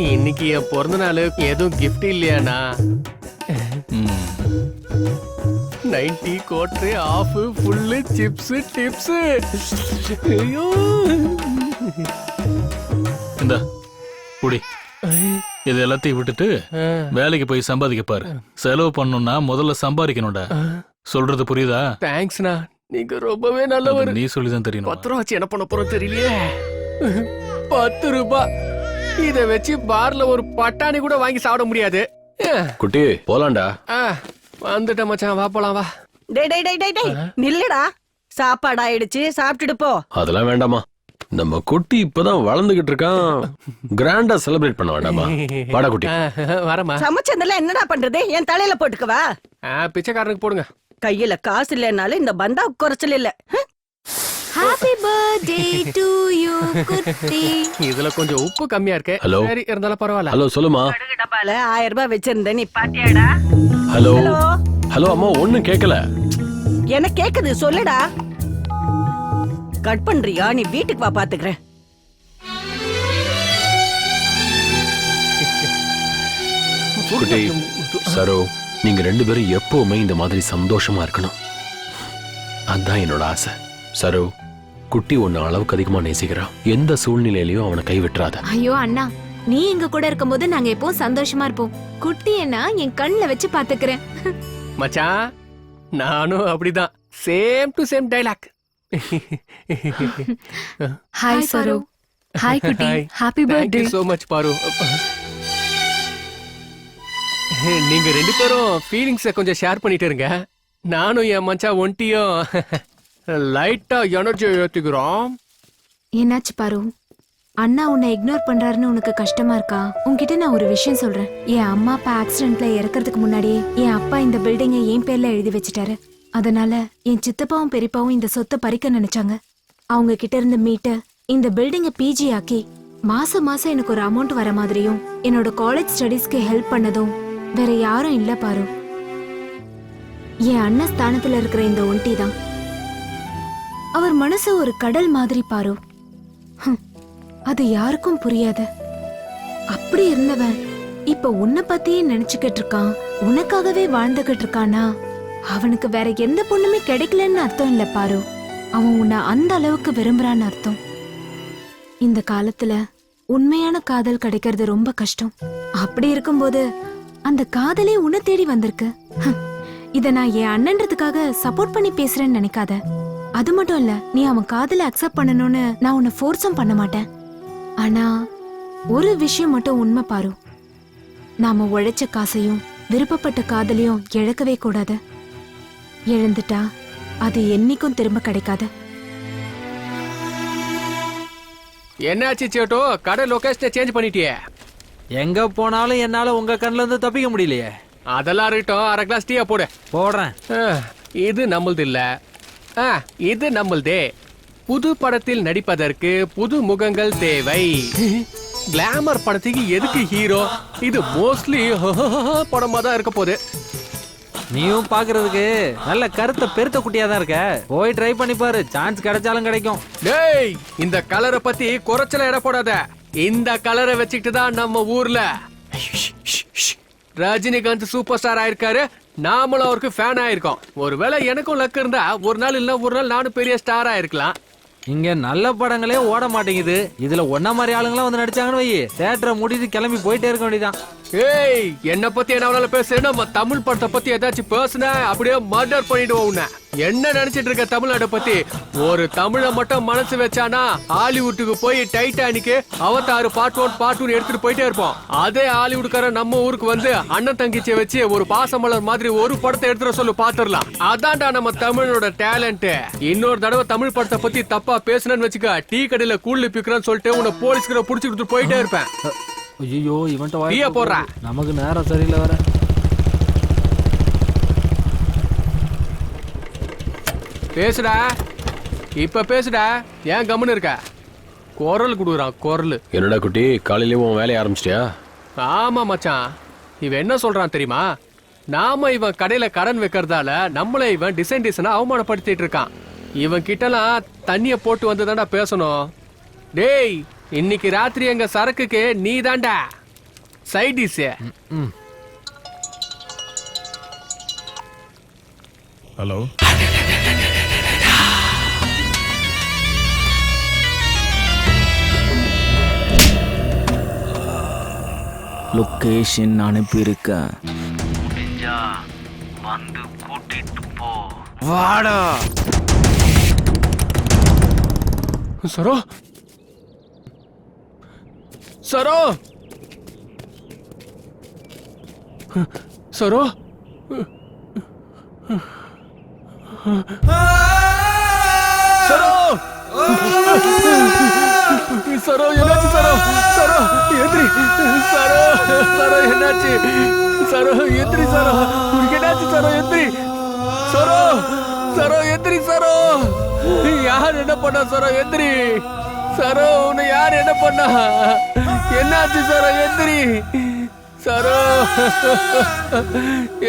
இன்னைக்கு என் பிறந்த நாள், எதுவும் கிஃப்ட் இல்லையாண்ணா? 90 quarter half full chips tips. ஐயோ இந்த புடி, இது எல்லாத்தையும் விட்டுட்டு வேலைக்கு போய் சம்பாதிக்க பாரு. செலவு பண்ணணும்னா முதல்ல சம்பாதிக்கணும்டா. சொல்றது புரியுதா? தேங்க்ஸ்ண்ணா, நீங்க ரொம்பவே நல்லவர். நீ சொல்லிதான் தெரியும். 10 ரூபா வச்சு என்ன பண்ண போறோம் தெரியலையே. 10 ரூபாய் இத வச்சு பார்ல ஒரு பட்டாணி கூட வாங்கி சாப்பிட முடியாது. குட்டி போலாண்டா. வந்துட்ட மச்சான், வா போலாம் வா. டேய் டேய் டேய் டேய் டேய், நில்லுடா. சாப்பாடு ஆயிடுச்சு, சாப்பிட்டுட்டு போ. அதெல்லாம் வேண்டாமா, நம்ம குட்டி இப்பதான் வளர்ந்துகிட்டு இருக்கான், கிராண்டா செலிப்ரேட் பண்ண வேண்டாமா? வாடா குட்டி. வரமா. சமைச்சதெல்லாம் என்னடா பண்றது? என் தலையில போட்டுக்கவா? பிச்சைக்காரனுக்கு போடுங்க. கையில காசு இல்லைனாலும் இந்த பந்தா குறைச்சல் இல்ல. ஹாப்பி பர்த்டே டு யூ குட்டி. இதுல கொஞ்சம் உப்பு கம்மியா இருக்கு. ஹலோ. சரி இருந்தாலும் பரவாயில்ல. ஹலோ சொல்லுமா. டப்பால 1000 ரூபாய் வச்சிருந்தேன், நீ பாத்தியாடா? ஹலோ ஹலோ அம்மா, ஒண்ணும் கேட்கல. என்ன கேக்குது சொல்லுடா. கட் பண்றியா? நீ வீட்டுக்கு வா, பாத்துக்கிறேன். குட்டி சரோ, நீங்க 2 பேரும் எப்பவுமே இந்த மாதிரி சந்தோஷமா இருக்கணும். அதான் என்னோட ஆசை. சரோ, குட்டி ஒன்னு அளவுக்கு அதிகமா நேசிக்கிறான். எந்த சூழ்நிலையிலயும் அவனை கைவிட்டுறாத. ஐயோ அண்ணா, நீ எங்க கூட இருக்கும்போது நாங்க எப்பவும் சந்தோஷமா இருப்போம். குட்டி என்ன என் கண்ணுல வச்சு பாத்துக்கிறேன். மச்சான், நானும் அப்படிதான். Same to same dialogue. Hi Saro. Hi குட்டி. Happy birthday. சோ மச் பாரு. நீங்க 2 பேரும் ஃபீலிங்ஸை கொஞ்சம் ஷேர் பண்ணிட்டு இருங்க. நானும் என் மச்சான் ஒண்டியும் லைட்டா எனர்ஜி ஏத்திக்கிறோம். என்னாச்சு பாரு? அண்ணா உன்னை இக்னோர் பண்றாருன்னு உனக்கு கஷ்டமா இருக்கா? உன்கிட்ட நான் ஒரு விஷயம் சொல்றேன். என் அம்மா அப்பா ஆக்சிடென்ட்ல இறக்கறதுக்கு முன்னாடியே என் அப்பா இந்த பில்டிங்கை என் பேர்ல எழுதி வச்சுட்டாரு. அதனால என் சித்தப்பாவும் பெரியப்பாவும் இந்த சொத்தை பறிக்க நினைச்சாங்க. அவங்க கிட்ட இருந்து மீட்டு இந்த பில்டிங்கை பிஜி ஆக்கி மாசம் மாசம் எனக்கு ஒரு அமௌண்ட் வர மாதிரியும் என்னோட காலேஜ் ஸ்டடீஸ்க்கு ஹெல்ப் பண்ணதும் வேற யாரும் இல்ல பாரு. என் அண்ணன் ஸ்தானத்துல இருக்கிற இந்த ஒண்டி தான். அவர் மனசு ஒரு கடல் மாதிரி பாரு. அது யாருக்கும் புரியாது. அப்படி இருந்தவன் இப்ப உன்னை பத்தியே நினைச்சுக்கிட்டு இருக்கான். உனக்காகவே வாழ்ந்துகிட்டு இருக்கானா? அவனுக்கு வேற எந்த பொண்ணுமே கிடைக்கலன்னு அர்த்தம் இல்ல பாரு. அவன் உன்னை அந்த அளவுக்கு விரும்புறான்னு அர்த்தம். இந்த காலத்துல உண்மையான காதல் கிடைக்கிறது ரொம்ப கஷ்டம். அப்படி இருக்கும்போது அந்த காதலே உன்னை தேடி வந்திருக்கு. இத நான் என் அண்ணன்றதுக்காக சப்போர்ட் பண்ணி பேசுறேன்னு நினைக்காத. அது மட்டும் இல்ல, நீ அவன் காதலை அக்செப்ட் பண்ணணும்னு நான் உன்னை ஃபோர்ஸும் பண்ண மாட்டேன். ஆனா ஒரு விஷயம் மட்டும் உண்மை பாரு. நாம உழைச்ச காசையும் விருப்பப்பட்ட காதலையும் இழக்கவே கூடாது. இழந்துட்டா அது என்னைக்கும் திரும்ப கிடைக்காது. என்னாச்சு சேட்டோ, கடை லொகேஷனை சேஞ்ச் பண்ணிட்டியே? எங்க போனாலும் என்னால உங்க கண்ணுல இருந்து தப்பிக்க முடியலையே. அதெல்லாம் இருக்கட்டும், 1/2 கிளாஸ் டீயா போடு. போடுறேன். இது நம்மளது இல்ல, இது நம்மளதே. புது படத்தில் நடிப்பதற்கு புது முகங்கள் தேவை. கிளாமர் படத்துக்கு எதுக்கு ஹீரோ? இது மோஸ்ட்லி படமா தான் இருக்க போகுது. நீயும் பாக்குறதுக்கு நல்ல கருத்த பெருத்த குட்டியா தான் இருக்க. போய் ட்ரை பண்ணி பாரு, சான்ஸ் கிடைச்சாலும் கிடைக்கும். டேய், இந்த கலரை பத்தி குறைச்சல இட போடாத. இந்த கலரை வச்சுக்கிட்டு தான் நம்ம ஊர்ல ரஜினிகாந்த் சூப்பர் ஸ்டார் ஆயிருக்காரு. நாமளும் அவருக்கு ஃபேன் ஆயிருக்கோம். ஒருவேளை எனக்கும் லக் இருந்தா ஒரு நாள் இல்ல ஒரு நாள் நானும் பெரிய ஸ்டாரா இருக்கலாம். இங்க நல்ல படங்களே ஓட மாட்டேங்குது. இதுல ஒன்ன மாதிரி ஆளுங்களாம் வந்து நடிச்சாங்கன்னு வை, தியேட்டரை மூடிட்டு கிளம்பி போயிட்டே இருக்க வேண்டியதான். ஏய், என்ன பத்தி என்ன பேசுறேன்? நம்ம தமிழ் படத்தை பத்தி ஏதாச்சும் பேசுன அப்படியே மர்டர் பண்ணிடுவோம் உன்னை. என்ன நினைச்சிட்டு இருக்க தமிழ்நாட்டை பத்தி? ஒரு தமிழை மட்டும் மனசு வச்சானா ஹாலிவுட்டுக்கு போய் டைட்டானிக், அவதார் பார்ட் 1 பார்ட் 2 எடுத்துட்டு போயிட்டே இருப்போம். அதே ஹாலிவுட்கார நம்ம ஊருக்கு வந்து அண்ணன் தங்கிச்சியை வச்சு ஒரு பாசமலர் மாதிரி ஒரு படத்தை எடுத்துட சொல்லு, பாத்துடலாம். அதான்டா நம்ம தமிழோட டேலண்ட். இன்னொரு தடவை தமிழ் படத்தை பத்தி தப்பா பேசுனேன்னு வச்சுக்க, டீ கடையில கூழ் பிக்கிறேன்னு சொல்லிட்டு உன்னை போலீஸ்கிற புடிச்சுட்டு போயிட்டே இருப்பேன். ஐயோ, இவன்ட்ட டீயா போடுறா. நமக்கு நேரம் சரியில்லை வர. பேசுடா, இப்ப பேசுடா. ஏன் கம்முன்னு இருக்க? குரல் குடுக்குறான் குரல். என்னடா குட்டி, காலையிலேயே உன் வேலையை ஆரம்பிச்சிட்டியா? ஆமா மச்சான், இவன் என்ன சொல்றான் தெரியுமா? நாம இவன் கடையில கடன் வைக்கிறதால நம்மள இவன் டிசைனா அவமானப்படுத்திட்டு இருக்கான். இவன் கிட்டலாம் தண்ணிய போட்டு வந்து தாண்டா பேசணும். டேய், இன்னைக்கு ராத்திரி எங்க சரக்குக்கு நீ தாண்டா சைட் டிஷ். ஹலோ, லொகேஷன் அனுப்பியிருக்கேன், வந்து கூட்டிட்டு போ. வாடா. சரோ, சரோ, சரோ, சரோ, சரோ, என்னாச்சு சரோ? சரோ, எந்திரி. சரோ, சரோ, என்னாச்சு? சரோ, எந்திரி. சரோ, உனக்கு என்னாச்சு? சரோ, எந்திரி. சரோ, சரோ, எந்திரி. சரோ, யார் என்ன பண்ணா? சரோ, எந்திரி. சரோ, உன்னை யார் என்ன பண்ணா? என்னாச்சு? சரோ, எந்திரி. சரோ,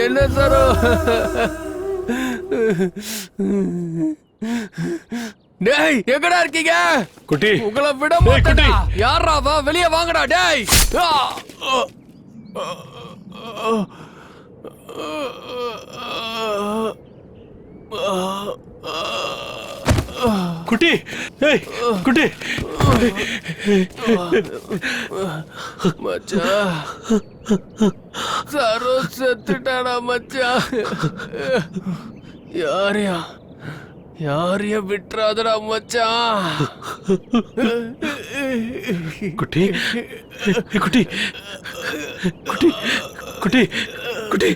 என்ன சரோ? டேய், எங்கடா இருக்கீங்க? குட்டி, உங்களை விட மாட்டேன். யாரா வா, வெளியே வாங்கடா. டேய், குட்டி ஏய் குட்டி மச்சான் சரோ செத்துட்டாடா மச்சான். யாரையா விட்டுறாதடா மச்சான். குட்டி குட்டி குட்டி குட்டி குட்டி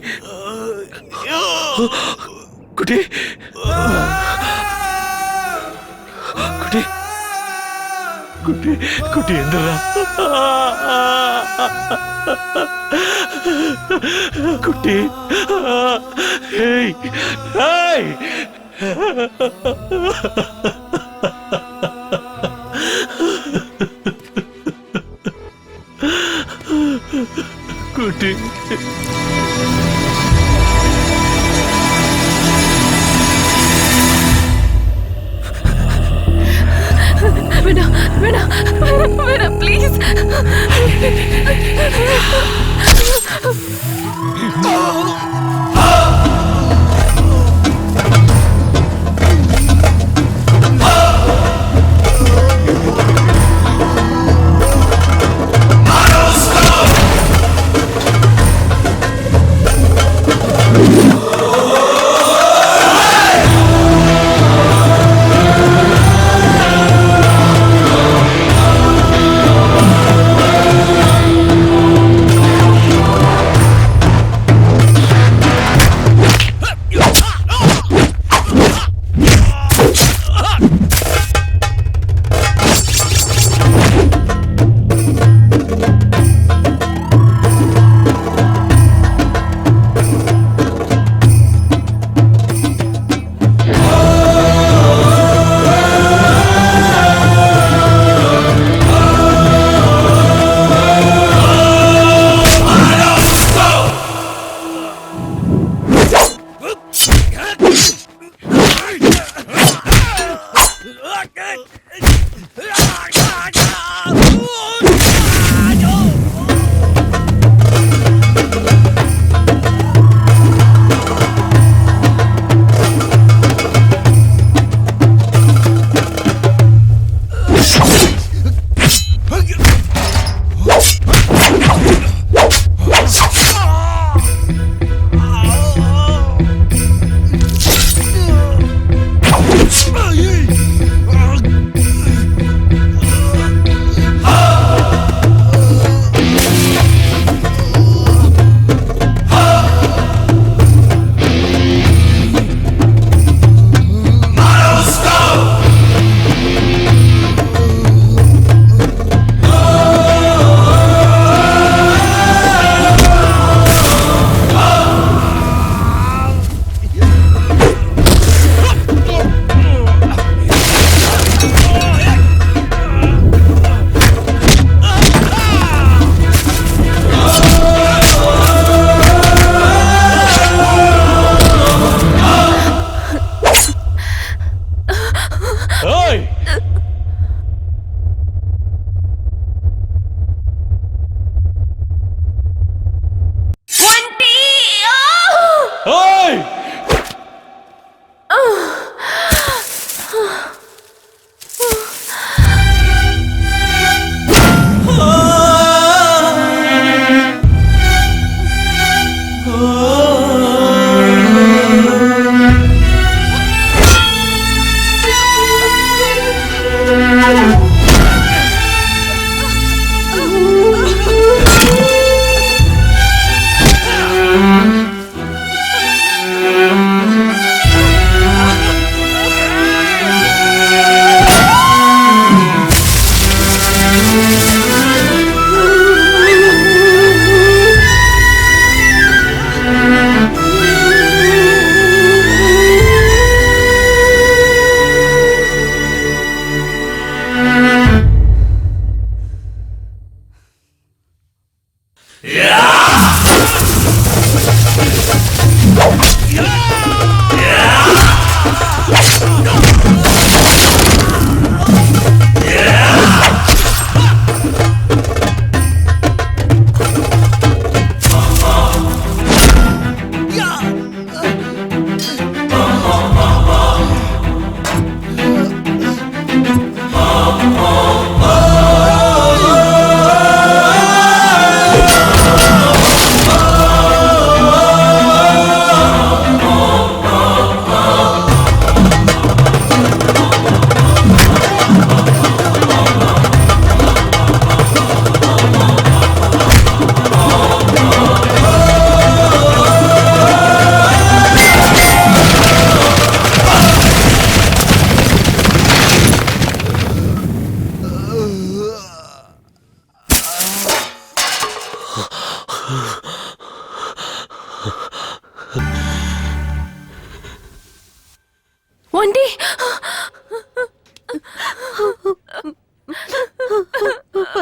குட்டி குட்டி குட்டி குட்டி எந்திரா குட்டி. ஏய் ஏய் குட்டி வேணாம் வேணாம் வேணாம் ப்ளீஸ்.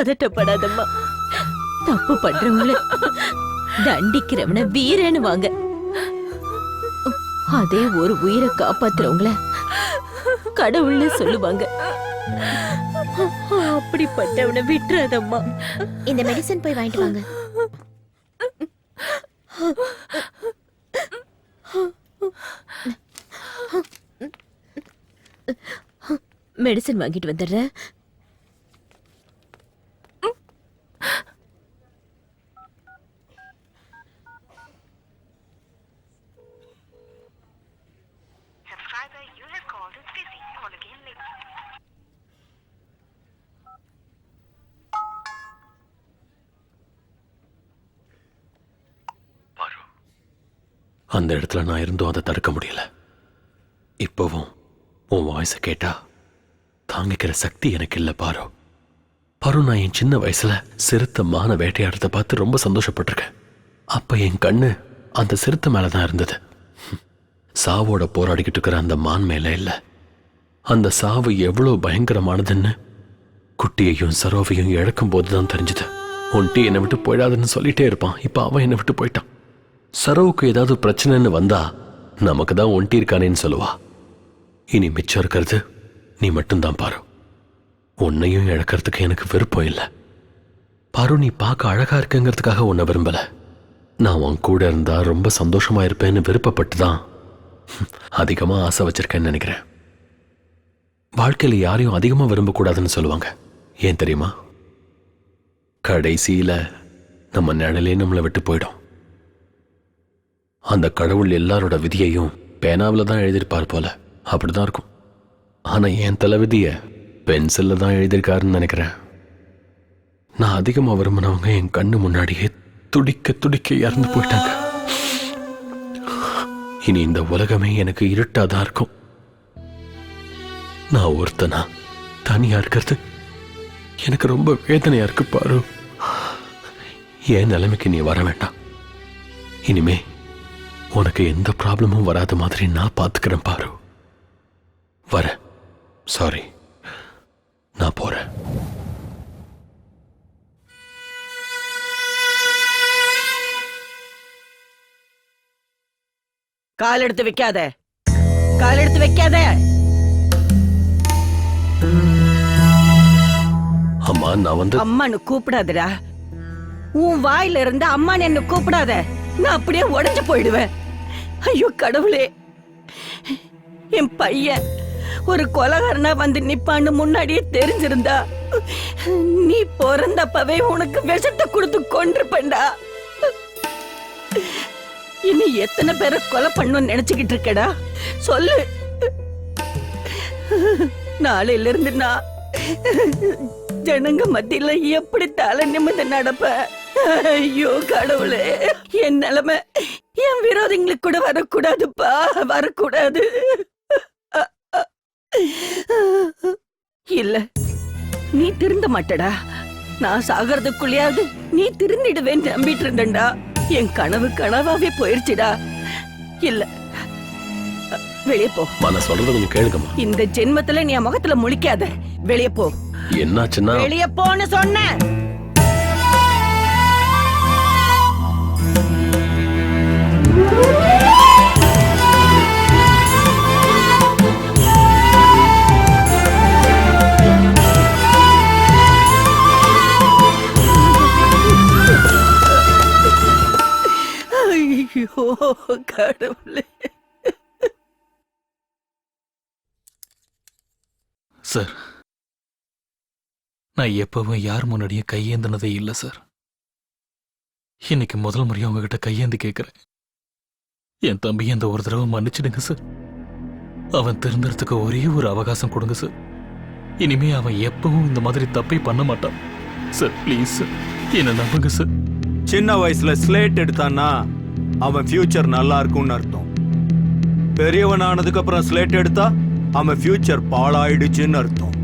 பதட்டப்படாதம்மா. தப்பு பண்றவங்கள தண்டிக்கிறவன வீரன்னு வாங்க. அதே ஒரு உயிரை காப்பாத்துறவங்கள கடவுள்னு சொல்லுவாங்க. அப்படிப்பட்டவனை விட்டுறாதம்மா. இந்த மெடிசன் போய் வாங்கிட்டு வாங்க. மெடிசன் வாங்கிட்டு வந்துடுறேன். அந்த இடத்துல நான் இருந்தும் அதை தடுக்க முடியல. இப்போவும் உன் வாய்ஸை கேட்டா தாங்கிக்கிற சக்தி எனக்கு இல்லை பாரு. பாரு, நான் என் சின்ன வயசுல சிறுத்தை மான வேட்டையாடுறத பார்த்து ரொம்ப சந்தோஷப்பட்டிருக்கேன். அப்ப என் கண்ணு அந்த சிறுத்தை மேலதான் இருந்தது. சாவோட போராடிக்கிட்டு இருக்கிற அந்த மான் மேல இல்லை. அந்த சாவு எவ்வளவு பயங்கரமானதுன்னு குட்டியையும் சரோவையும் இழக்கும் போதுதான் தெரிஞ்சது. ஒன்ட்டி என்னை விட்டு போயிடாதுன்னு சொல்லிட்டே இருப்பான். இப்ப அவன் என்னை விட்டு போயிட்டான். சரோவுக்கு ஏதாவது பிரச்சனைன்னு வந்தா நமக்கு தான் ஒன்ட்டி இருக்கானேன்னு சொல்லுவா. இனி மிச்சம் இருக்கிறது நீ மட்டும்தான் பாரு. உன்னையும் இழக்கிறதுக்கு எனக்கு விருப்பம் இல்லை. பாரு, நீ பார்க்க அழகா இருக்குங்கிறதுக்காக உன்னை விரும்பல. நான் உன் கூட இருந்தா ரொம்ப சந்தோஷமா இருப்பேன்னு விருப்பப்பட்டு தான் அதிகமா ஆசை வச்சிருக்கேன்னு நினைக்கிறேன். வாழ்க்கையில யாரையும் அதிகமா விரும்பக்கூடாதுன்னு சொல்லுவாங்க. ஏன் தெரியுமா? கடைசியில நம்ம நிழலே நம்மளை விட்டு போயிடும். அந்த கடவுள் எல்லாரோட விதியையும் பேனாவில் தான் எழுதியிருப்பார் போல. அப்படிதான் இருக்கும். ஆனா என் தலைவிதிய பென்சில்ல தான் எழுதியிருக்காருன்னு நினைக்கிறேன். நான் அதிகமா விரும்பினவங்க என் கண்ணு முன்னாடியே துடிக்க துடிக்க இறந்து போயிட்டாங்க. இனி இந்த உலகமே எனக்கு இருட்டாதான் இருக்கும். நான் ஒருத்தனா தனியா இருக்கிறது எனக்கு ரொம்ப வேதனையா இருக்கு பாரு. என் நிலைமைக்கு நீ வர வேண்டாம். இனிமே உனக்கு எந்த ப்ராப்ளமும் வராத மாதிரி நான் பார்த்துக்கிறேன் பாரு. வர சாரி, நான் போறேன். கால் எடுத்து வைக்காத, கால் எடுத்து வைக்காத. அம்மா, நான் வந்து அம்மான்னு கூப்பிடாதடா. உன் வாயில இருந்து அம்மான்னு என்ன கூப்பிடாத. நான் அப்படியே உடைஞ்சு போயிடுவேன். ஐயோ கடவுளே, என் பையன் ஒரு கொலகாரனா வந்து நிப்பான்னு முன்னாடியே தெரிஞ்சிருந்தா நீ பிறந்தப்பவே உனக்கு விஷத்தை கொடுத்து கொன்றுப்பேன்டா. இனி எத்தனை பேரை கொலை பண்ணணும்னு நினைச்சுக்கிட்டு இருக்கடா சொல்லு. நாளையில இருந்து நான் ஜனங்க மத்தியில எப்படி தலை நிமிர்ந்து நடப்ப. ஐயோ கடவுளே, என் நிலைமை என் விரோதிங்களுக்கு கூட வரக்கூடாதுப்பா, வரக்கூடாது. இல்ல, நீ திருந்த மாட்டடா. நான் சாகிறதுக்குள்ளயாவது நீ திருந்திடுவேன்னு நம்பிட்டு இருந்தேன்டா. என் கனவு கனவாவே போயிருச்சுடா. இல்ல, வெளியே போ. நான் சொல்றது கொஞ்சம் கேளுங்கம்மா. இந்த ஜென்மத்துல நீ என் முகத்துல முழிக்காத. வெளியே போ. என்னாச்சுன்னா வெளியே போன்னு சொன்னேன். ஐயோ கடவுளே. சார், நான் எப்பவும் யார் முன்னாடியும் கையேந்தினதே இல்லை சார். இன்னைக்கு முதல் முறையா உங்ககிட்ட கையேந்தி கேட்கிறேன். என் தம்பி அந்த ஒரு தடவை மன்னிச்சிடுங்க சார். அவன் திருந்துறதுக்கு ஒரே ஒரு அவகாசம் கொடுங்க சார். இனிமே அவன் எப்பவும் இந்த மாதிரி தப்பை பண்ண மாட்டான் சார். ப்ளீஸ் சார், என்ன நம்புங்க சார். சின்ன வயசுல ஸ்லேட் எடுத்தான்னா அவன் ஃபியூச்சர் நல்லா இருக்கும்னு அர்த்தம். பெரியவன் ஆனதுக்கு அப்புறம் ஸ்லேட் எடுத்தா அவன் ஃபியூச்சர் பாழாயிடுச்சுன்னு அர்த்தம்.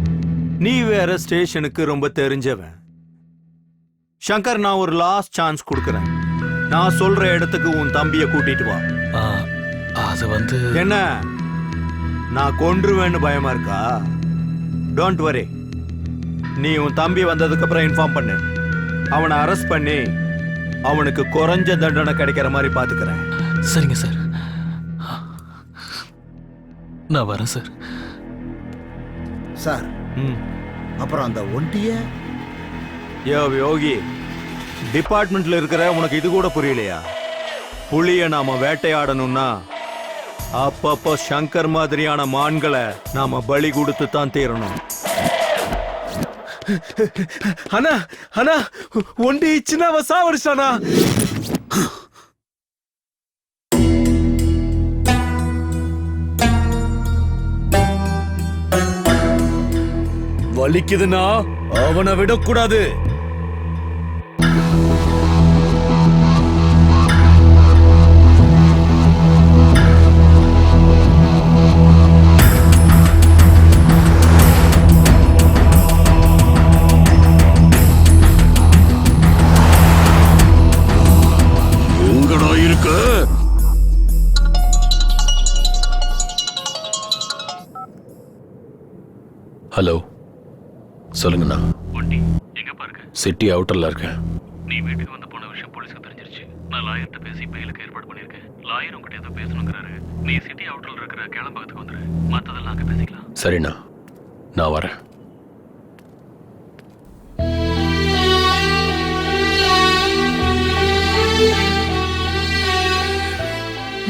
நீ வேற ஸ்டேஷனுக்கு ரொம்ப தெரிஞ்சவன். சங்கர், நான் ஒரு லாஸ்ட் சான்ஸ் கொடுக்கறேன். நான் சொல்ற இடத்துக்கு உன் தம்பிய கூட்டிட்டு வா. அது வந்து என்ன, நான் கொன்றுவேன்னு பயமா இருக்கா? டோன்ட் வரி, நீ உன் தம்பி வந்ததுக்கு அப்புறம் இன்ஃபார்ம் பண்ணு. அவனை அரெஸ்ட் பண்ணி அவனுக்கு குறைஞ்ச தண்டனை கிடைக்கிற மாதிரி பாத்துக்கிறேன். சரிங்க சார், நான் வரேன் சார். சார் அப்புறம் அந்த ஒண்டிய யோகி, டிபார்ட்மெண்ட்ல இருக்கிற உனக்கு இது கூட புரியலையா? புலிய நாம வேட்டையாடணும்னா அப்பப்போ சங்கர் மாதிரியான மான்களை நாம பலி கொடுத்து தான் தீரணும். அண்ணா அண்ணா, ஒண்டி சின்னவ சாவடிச்சானா? வலிக்குதுன்னா அவனை விடக்கூடாது. எங்கடா இருக்க? ஹலோ, சொல்லுங்கண்ணா. வண்டி எங்க பாருங்க? சிட்டி அவுட்டர்ல இருக்கேன். நீ வீட்டுக்கு வந்து போன விஷயம் போலீஸ்க்கு தெரிஞ்சிருச்சு. நான் லாயர்கிட்ட பேசி பெயிலுக்கு ஏற்பாடு பண்ணிருக்கேன். லாயர் உங்ககிட்ட ஏதோ பேசணுங்கிறாரு. நீ சிட்டி அவுட்டர்ல இருக்கிற கேளம்பாக்கத்துக்கு வந்துரு. மத்ததெல்லாம் அங்க பேசிக்கலாம். சரிண்ணா, நான் வரேன்.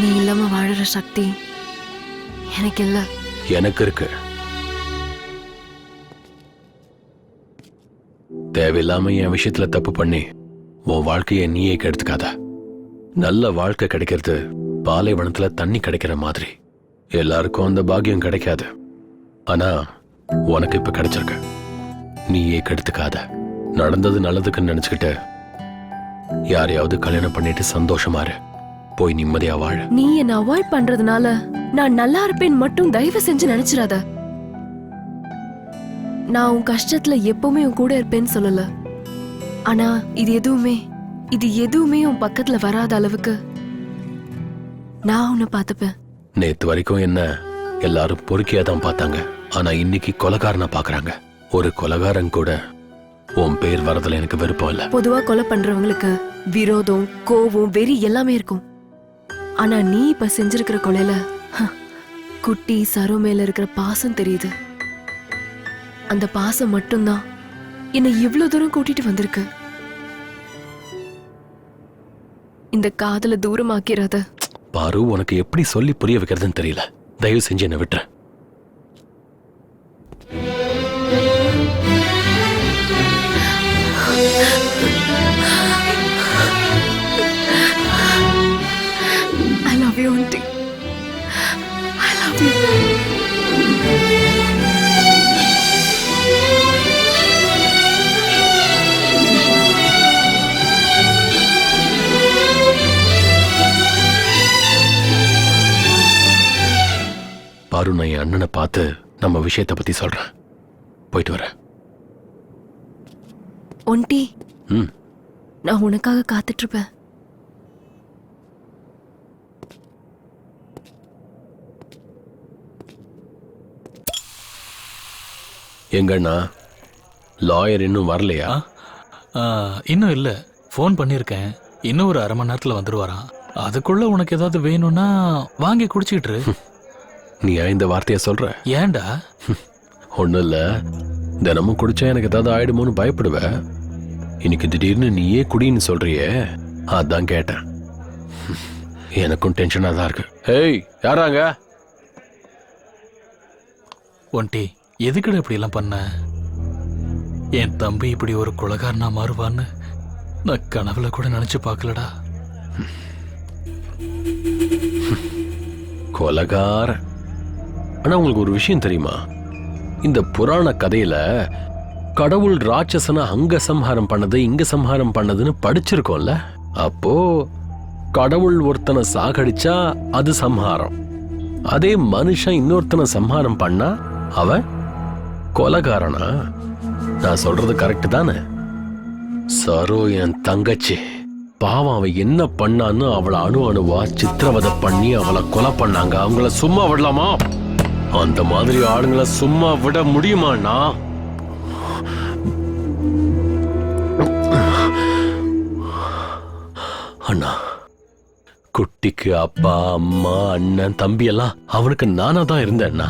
நீ இல்லாம வாழற சக்தி எனக்கு இல்ல. எனக்கு இருக்கு. தேவையில்லாம என் விஷயத்துல தப்பு பண்ணி உன் வாழ்க்கையை நீயே கெடுத்துக்காத. நல்ல வாழ்க்கை கிடைக்கிறது பாலைவனத்துல தண்ணி கிடைக்கிற மாதிரி. எல்லாருக்கும் அந்த பாக்கியம் கிடைக்காது. ஆனா உனக்கு இப்ப கிடைச்சிருக்க. நீயே கெடுத்துக்காத. நடந்தது நல்லதுக்குன்னு நினைச்சுக்கிட்டு யாரையாவது கல்யாணம் பண்ணிட்டு சந்தோஷமா இரு. போய் நிம்மதியா வாழ. நீ என்ன அவாய்ட் பண்றதுனால நான் நல்லா இருப்பேன் மட்டும் தயவு செஞ்சு நினைச்சிடாத. நான் உன் கஷ்டத்துல எப்பவுமே உன் கூட இருப்பேன்னு சொல்லல. ஆனா இது எதுவுமே உன் பக்கத்துல வராத அளவுக்கு நான் உன்னை பார்த்துப்பேன். நேத்து வரைக்கும் என்ன எல்லாரும் பொறுக்கியா தான் பார்த்தாங்க. ஆனா இன்னைக்கு கொலைகாரனா பாக்குறாங்க. ஒரு கொலைகாரன் கூட உன் பேர் வரதுல எனக்கு விருப்பம் இல்ல. பொதுவா கொலை பண்றவங்களுக்கு விரோதம், கோவம், வெறி எல்லாமே இருக்கும். ஆனா நீ இப்ப செஞ்சிருக்கிற கொலையில குட்டி சரோ மேல இருக்கிற பாசம் தெரியுது. அந்த பாசம் மட்டும்தான் என்னை இவ்வளவு தூரம் கூட்டிட்டு வந்திருக்கு. இந்த காதல தூரமாக்கிறாத. பாரு, உனக்கு எப்படி சொல்லி புரிய வைக்கிறதுன்னு தெரியல. தயவு செஞ்சு என்ன விட்டுற. I love you, auntie. I love you. பாரு, நான் என் அண்ணனை பார்த்து நம்ம விஷயத்தை பத்தி சொல்றேன். போயிட்டு வரேன். ஒண்டி, நான் உனக்காக காத்துட்டு இருப்பேன். எங்கண்ணா லாயர் இன்னும் வரலையா? இன்னும் இல்ல. ஃபோன் பண்ணிருக்கேன். இன்னும் ஒரு அரை மணி நேரத்துல வந்துருவாராம். அதுக்குள்ள உனக்கு ஏதாவது வேணும்னா வாங்கி குடிச்சிட்டு. நீ ஏன் இந்த வார்த்தைய சொல்ற? ஏன்டா? ஒண்ணும் இல்ல, தினமும் குடிச்சா எனக்கு ஏதாவது ஆயிடுமோன்னு பயப்படுவ. இன்னைக்கு திடீர்னு நீயே குடின்னு சொல்றியே, அதான் கேட்டேன். எனக்கும் டென்ஷனா தான் இருக்கு. ஏய், யாராங்க? ஒண்டி, எதுக்குடா இப்படி எல்லாம் பண்ண? என் தம்பி இப்படி ஒரு கொலைகாரனா மாறுவான்னு நான் கனவுல கூட நினைச்சு பார்க்கலடா. கொலைகார. ஆனா உங்களுக்கு ஒரு விஷயம் தெரியுமா? இந்த புராண கதையில கடவுள் ராட்சசனை அங்க சம்ஹாரம் பண்ணது, இங்க சம்ஹாரம் பண்ணதுன்னு படிச்சிருக்கோம்ல. அப்போ கடவுள் ஒருத்தனை சாகடிச்சா அது சம்ஹாரம். அதே மனுஷன் இன்னொருத்தனை சம்ஹாரம் பண்ணா அவன் கொலைகாரனா? நான் சொல்றது கரெக்ட் தானே? சரோ என் தங்கச்சி பாவம். அவ என்ன பண்ணான்னு அவளை அணுவா சித்திரவதை பண்ணி அவளை கொலை பண்ணாங்க. அவங்கள சும்மா விடலாமா? அந்த மாதிரி ஆளுங்களை சும்மா விட முடியுமாண்ணா? குட்டிக்கு அப்பா அம்மா அண்ணன் தம்பி எல்லாம் அவனுக்கு நானா தான் இருந்தேன்னா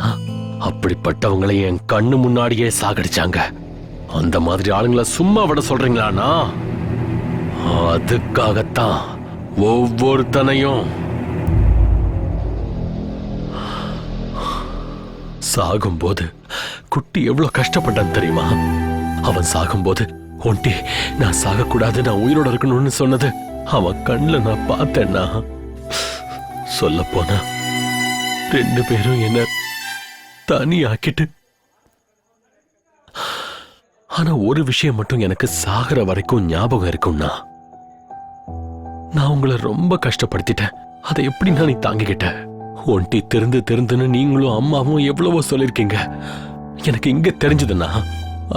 அப்படிப்பட்டவங்களை என் கண்ணு முன்னாடியே சாகடிச்சாங்க. அந்த மாதிரி ஆளுங்களை சும்மா விட சொல்றீங்களாண்ணா? அதுக்காகத்தான் ஒவ்வொருத்தனையும் சாகும்போது குட்டி எவ்வளவு கஷ்டப்பட்டான் தெரியுமா? அவன் சாகும்போது ஒண்டி நான் சாகக்கூடாது, நான் உயிரோட இருக்கணும்னு சொன்னது அவன் கண்ணுல நான் பார்த்தேன்னா. சொல்ல போனா 2 பேரும் என்ன தனி ஆக்கிட்டு. ஆனா ஒரு விஷயம் மட்டும் எனக்கு சாகர வரைக்கும் ஞாபகம் இருக்கும்னா, நான் உங்களை ரொம்ப கஷ்டப்படுத்திட்டேன். அதை எப்படி நான் நீ தாங்கிக்கிட்ட? ஒண்டி திருந்துன்னு நீங்களும் அம்மாவும் எவ்வளவோ சொல்லிருக்கீங்க. எனக்கு இங்க தெரிஞ்சதுன்னா,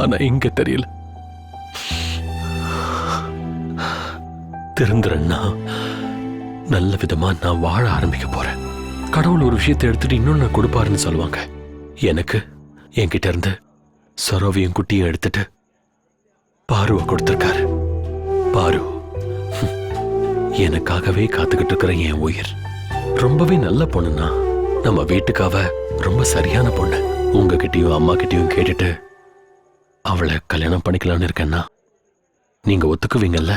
ஆனா இங்க தெரியல. திருந்துறேன்னா நல்ல விதமா நான் வாழ ஆரம்பிக்க போறேன். கடவுள் ஒரு விஷயத்தை எடுத்துட்டு இன்னொன்னு கொடுப்பாருன்னு சொல்லுவாங்க. எனக்கு என்கிட்ட இருந்து சரோவியும் குட்டியும் எடுத்துட்டு பாருவை கொடுத்திருக்காரு. பாரு எனக்காகவே காத்துக்கிட்டு இருக்கிற என் உயிர். ரொம்பவே நல்ல பொண்ணுண்ணா. நம்ம வீட்டுக்காவ ரொம்ப சரியான பொண்ணு. உங்ககிட்டயும் அம்மா கிட்டயும் கேட்டுட்டு அவளை கல்யாணம் பண்ணிக்கலாம்னு இருக்கேன்னா நீங்க ஒத்துக்குவீங்கல்ல?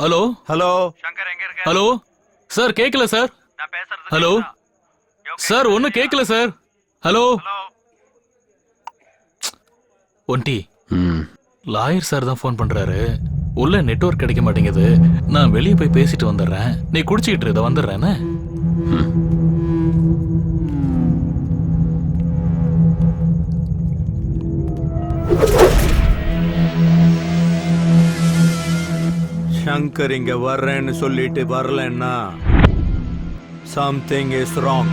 ஹலோ ஹலோ ஹலோ சார், கேக்கல சார். ஹலோ சார், ஒன்னும் கேக்கல சார். ஹலோ ஒன்டி, லாயர் சார் தான் ஃபோன் பண்றாரு. உள்ள நெட்வொர்க் கிடைக்க மாட்டேங்குது. நான் வெளியே போய் பேசிட்டு வந்துடுறேன். நீ குடிச்சிட்டு இருந்த வந்துடுறேன்னு. சங்கர் இங்க வர்றேன்னு சொல்லிட்டு வரலன்னா something is wrong.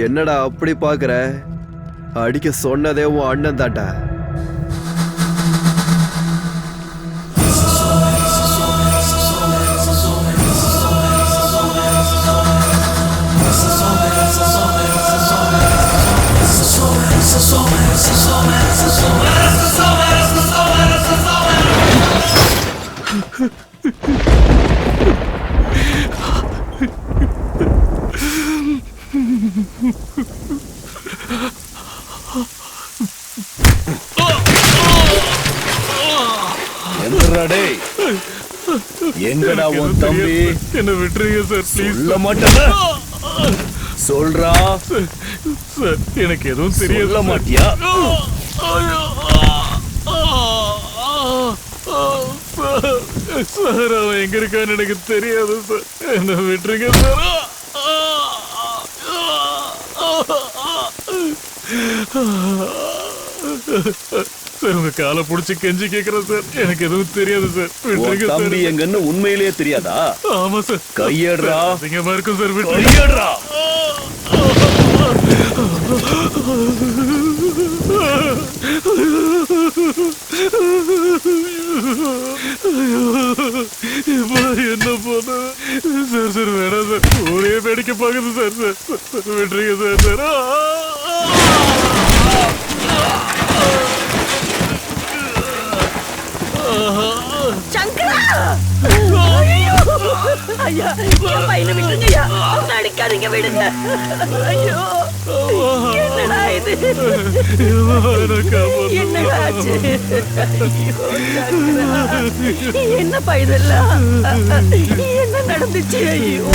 என்னடா அப்படி பாக்குற? அடிக்க சொன்னதே உன் அண்ணன் தாண்டா. எங்கடா உன் தம்பி? என்ன விட்டுருங்க சார், ப்ளீஸ். சொல்ல மாட்டேன். சொல்றா சார், எனக்கு எதுவும் தெரியாது. சொல்ல மாட்டியா? சார், அவன் எங்க இருக்கான்னு எனக்கு தெரியாது சார். என்ன விட்டுருங்க சார். சார், உங்க காலை புடிச்சு கெஞ்சி கேக்குறேன் சார். எனக்கு எதுவும் தெரியாது சார். விட்டுருங்க சார். தம்பி எங்கன்னு உண்மையிலேயே தெரியாதா? ஆமா சார். கையேடுறா. அதிகமா இருக்கும் சார். கையேடுறா. என்ன போன சார்? சார் வேணாம் சார். ஒரே வேடிக்கை பாக்குது சார். சார் விட்டுருங்க சார். சார் சங்கரா! ஐயோ! ஐயா, என் பையனை விட்டுருங்க ஐயா. அவனை அடிக்காதீங்க, விடுங்க. ஐயோ! என்னடா இது? என்னடா ஆச்சு? ஐயோ, சங்கரா! என்னப்பா இதெல்லாம்? என்ன நடந்துச்சு? ஐயோ!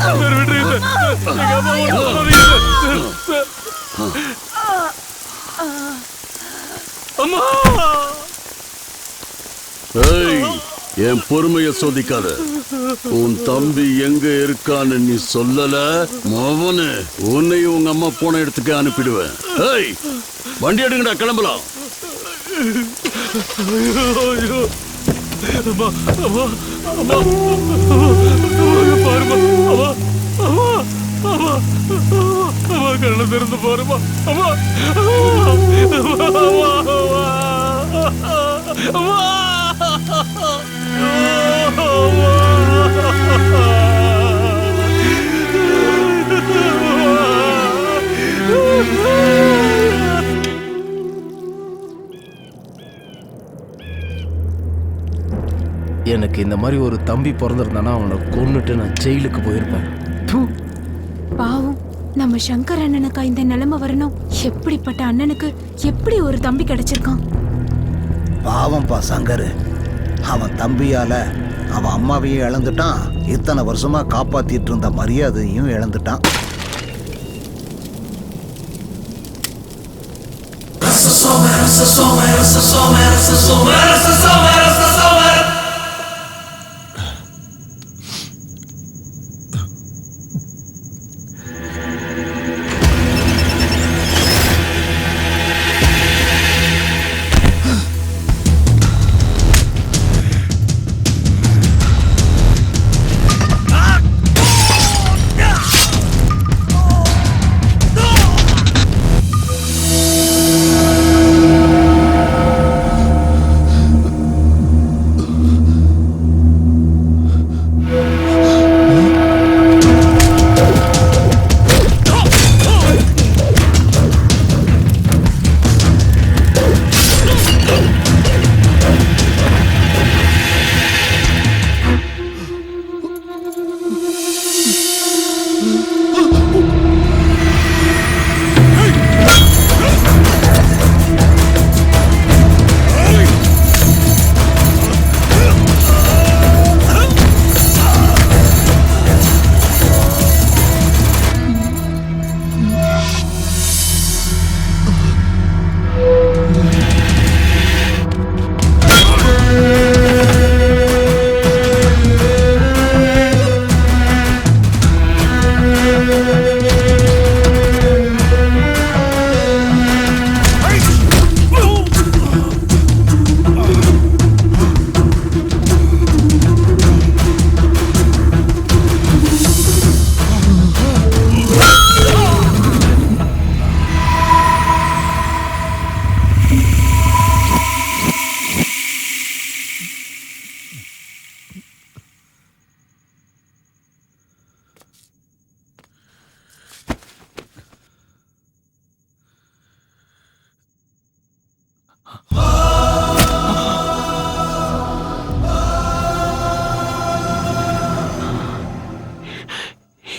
சார் விட்டுருங்க சார். அம்மா! ஏய், என் பொறுமைய சோதிக்காத. உன் தம்பி எங்க இருக்கான்னு நீ சொல்லல, மவனு உன்னையும் உங்க அம்மா போன இடத்துக்கு அனுப்பிடுவேன். ஏய், வண்டி எடுங்கடா, கிளம்பலாம். ஐயோ! அம்மா! அம்மா! அம்மா! பாருமா! அம்மா! அம்மா! அம்மா! அம்மா, கண்ணை திறந்து பாருமா! அம்மா! அம்மா! அம்மா! எனக்கு இந்த மாதிரி ஒரு தம்பி பிறந்திருந்தானா அவனை கொன்னுட்டு நான் ஜெயிலுக்கு போயிருப்பேன். பாவம், நம்ம சங்கர் அண்ணனுக்கா இந்த நிலைமை வரணும்? எப்படிப்பட்ட அண்ணனுக்கு எப்படி ஒரு தம்பி கிடைச்சிருக்கான்? பாவம்பா சங்கர், அவன் தம்பியால அவன் அம்மாவையும் இழந்துட்டான், இத்தனை வருஷமா காப்பாத்திட்டு இருந்த மரியாதையும் இழந்துட்டான்.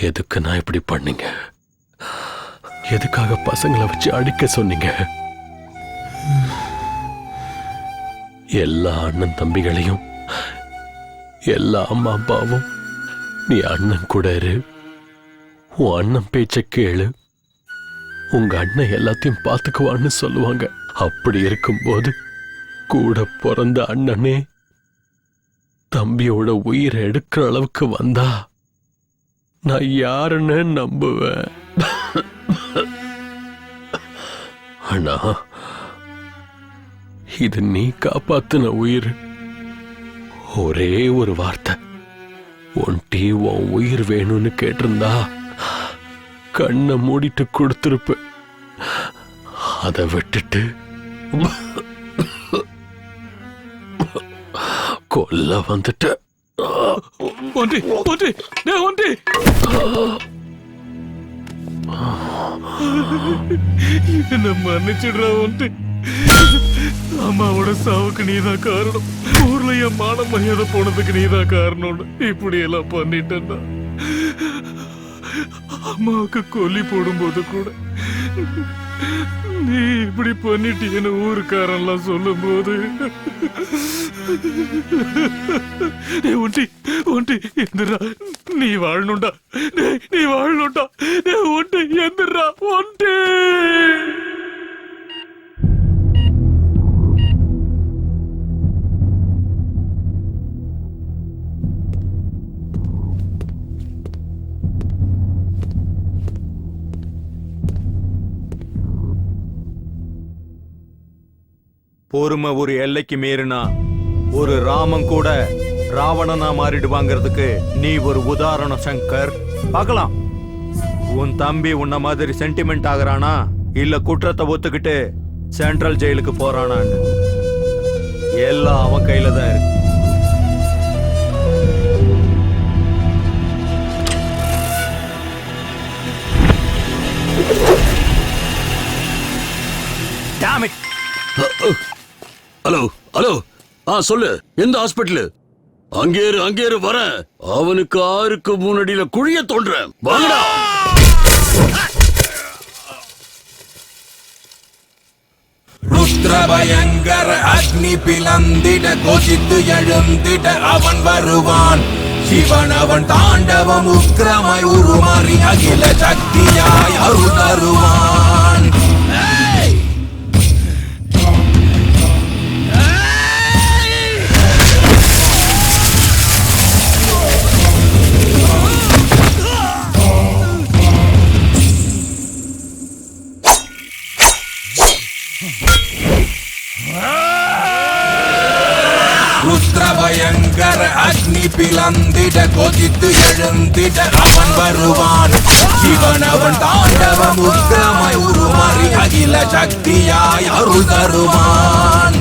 எதுக்கு நான் இப்படி பண்ணீங்க? எதுக்காக பசங்களை வச்சு அடிக்க சொன்னீங்க? எல்லா அண்ணன் தம்பிகளையும், எல்லா அம்மா அப்பாவும் நீ அண்ணன் கூட இரு, உன் அண்ணன் பேச்ச கேளு, உங்க அண்ணன் எல்லாத்தையும் பார்த்துக்குவான்னு சொல்லுவாங்க. அப்படி இருக்கும்போது கூட பிறந்த அண்ணனே தம்பியோட உயிரை எடுக்கிற அளவுக்கு வந்தா நான் யாருன்னு நம்புவேன்? அண்ணா, இது நீ காப்பாத்தின உயிர். ஒரே ஒரு வார்த்தை, ஒன்டி உன் உயிர் வேணும்னு கேட்டிருந்தா கண்ணை மூடிட்டு கொடுத்திருப்ப. அதை விட்டுட்டு கொல்ல வந்துட்ட. ஒன்டி ஒன்டி டேய் ஒன்டி, என்ன மன்னிச்சிடுறா ஒன்டி. அம்மாவோட சாவுக்கு நீதான் காரணம், ஊர்ல என் மான மரியாதை போனதுக்கு நீதான் காரணம். இப்படி எல்லாம் பண்ணிட்டேன்னா அம்மாவுக்கு கொல்லி போடும்போது கூட நீ இப்படி பண்ணிட்டீன்னு ஊருக்காரெல்லாம் சொல்லும் போது ஒன்டி ஒன்டி எந்திரா, நீ வாழணும்டா, நீ வாழணும்டா, ஒன்டி எந்திரா ஒன்டி. பொறுமை ஒரு எல்லைக்கு மீறினா ஒரு ராமன் கூட ராவணனா மாறிடுவாங்கிறதுக்கு நீ ஒரு உதாரணம் சங்கர். பார்க்கலாம், உன் தம்பி உன்ன மாதிரி சென்டிமெண்ட் ஆகுறானா இல்ல குற்றத்தை ஒத்துக்கிட்டு சென்ட்ரல் ஜெயிலுக்கு போறானான்னு. எல்லாம் அவன் கையில தான் இருக்கு. ஹலோ ஹலோ சொல்லு, எந்த ஹாஸ்பிட்டலு? அங்கேரு வரேன். அவனுக்கு 6க்கு முன்னாடியில குழிய தோன்றேன். வாங்கடா. ருத்ரபயங்கர அக்னி பிளந்திட கோஷித்து எழுந்திட அவன் வருவான். சிவன் அவன் தாண்டவம் உக்கிரமாய் உருமாறி அகில சக்தியாய் அருள் தருவான். ருத்ரபயங்கர அக்னி பிளந்திட கொதித்து எழுந்திட அவன் வருவான். சிவன் அவன் தாண்டவம் உக்கிரமாய் உருமாறி அகில சக்தியாய் அருள் தருவான்.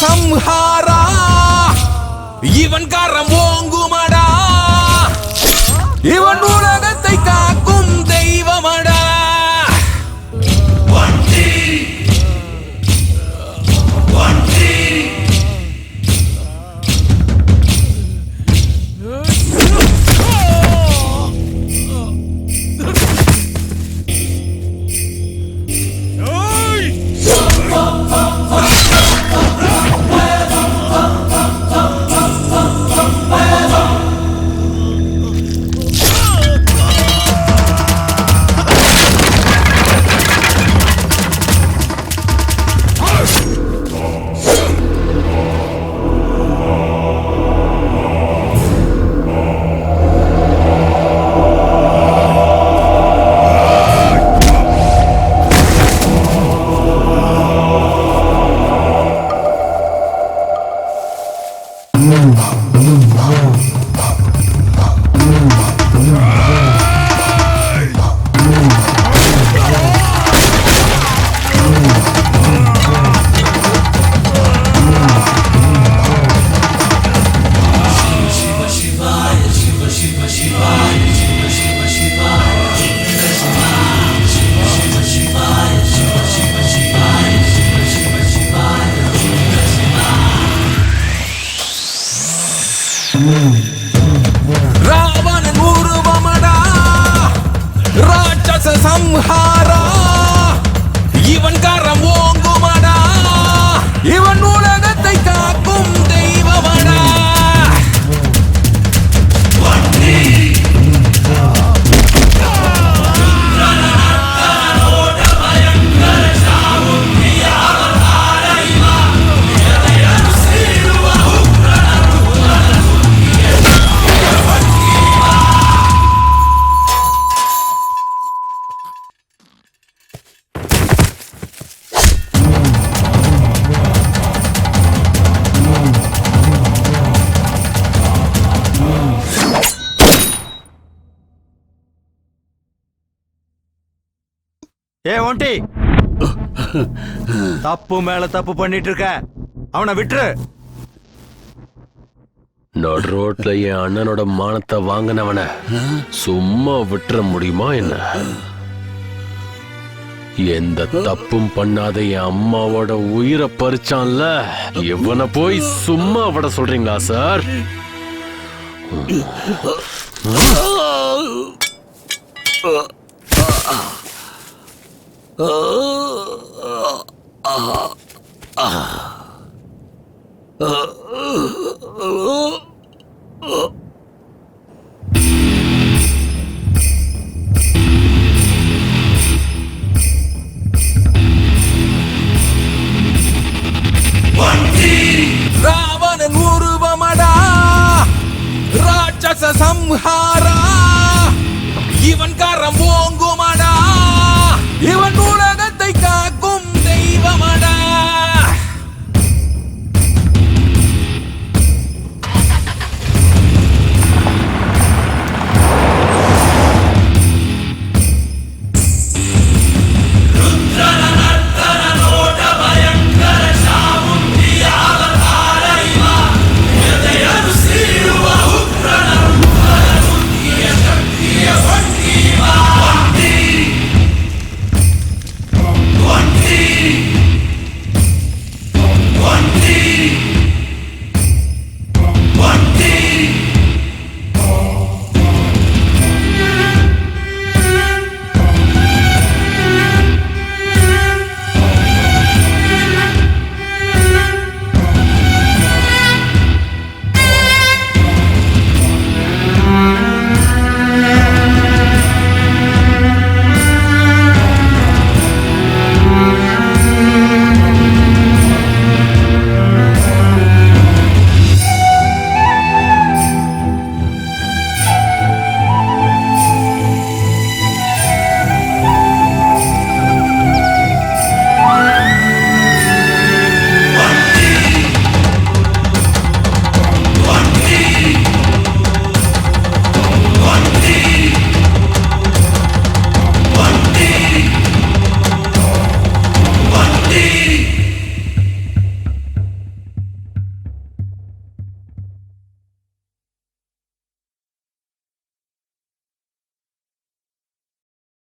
சம்ஹாரா இவன் கரம் ஓங்குமடா. இவன் உலகத்தை காக்கும் தெய்வமடா. ராவணன் உருவமடா ராட்சச சம்ஹாரா. இவன் கரம் ஓங்குமடா. இவன் உலகத்தை காக்கும் தெய்வமடா. ஏ ஒண்டி, தப்பு மேல தப்பு பண்ணிட்டு இருக்க. அவனை விட்டுரு. நடு ரோட்ல என் அண்ணனோட மானத்தை வாங்கினவன சும்மா விட்டுற முடியுமா என்ன? எந்த தப்பும் பண்ணாத என் அம்மாவோட உயிரை பறிச்சான்ல, இவனை போய் சும்மா விட சொல்றீங்களா சார்? ராவணன் உருவமடா ராட்சச சம்ஹாரா.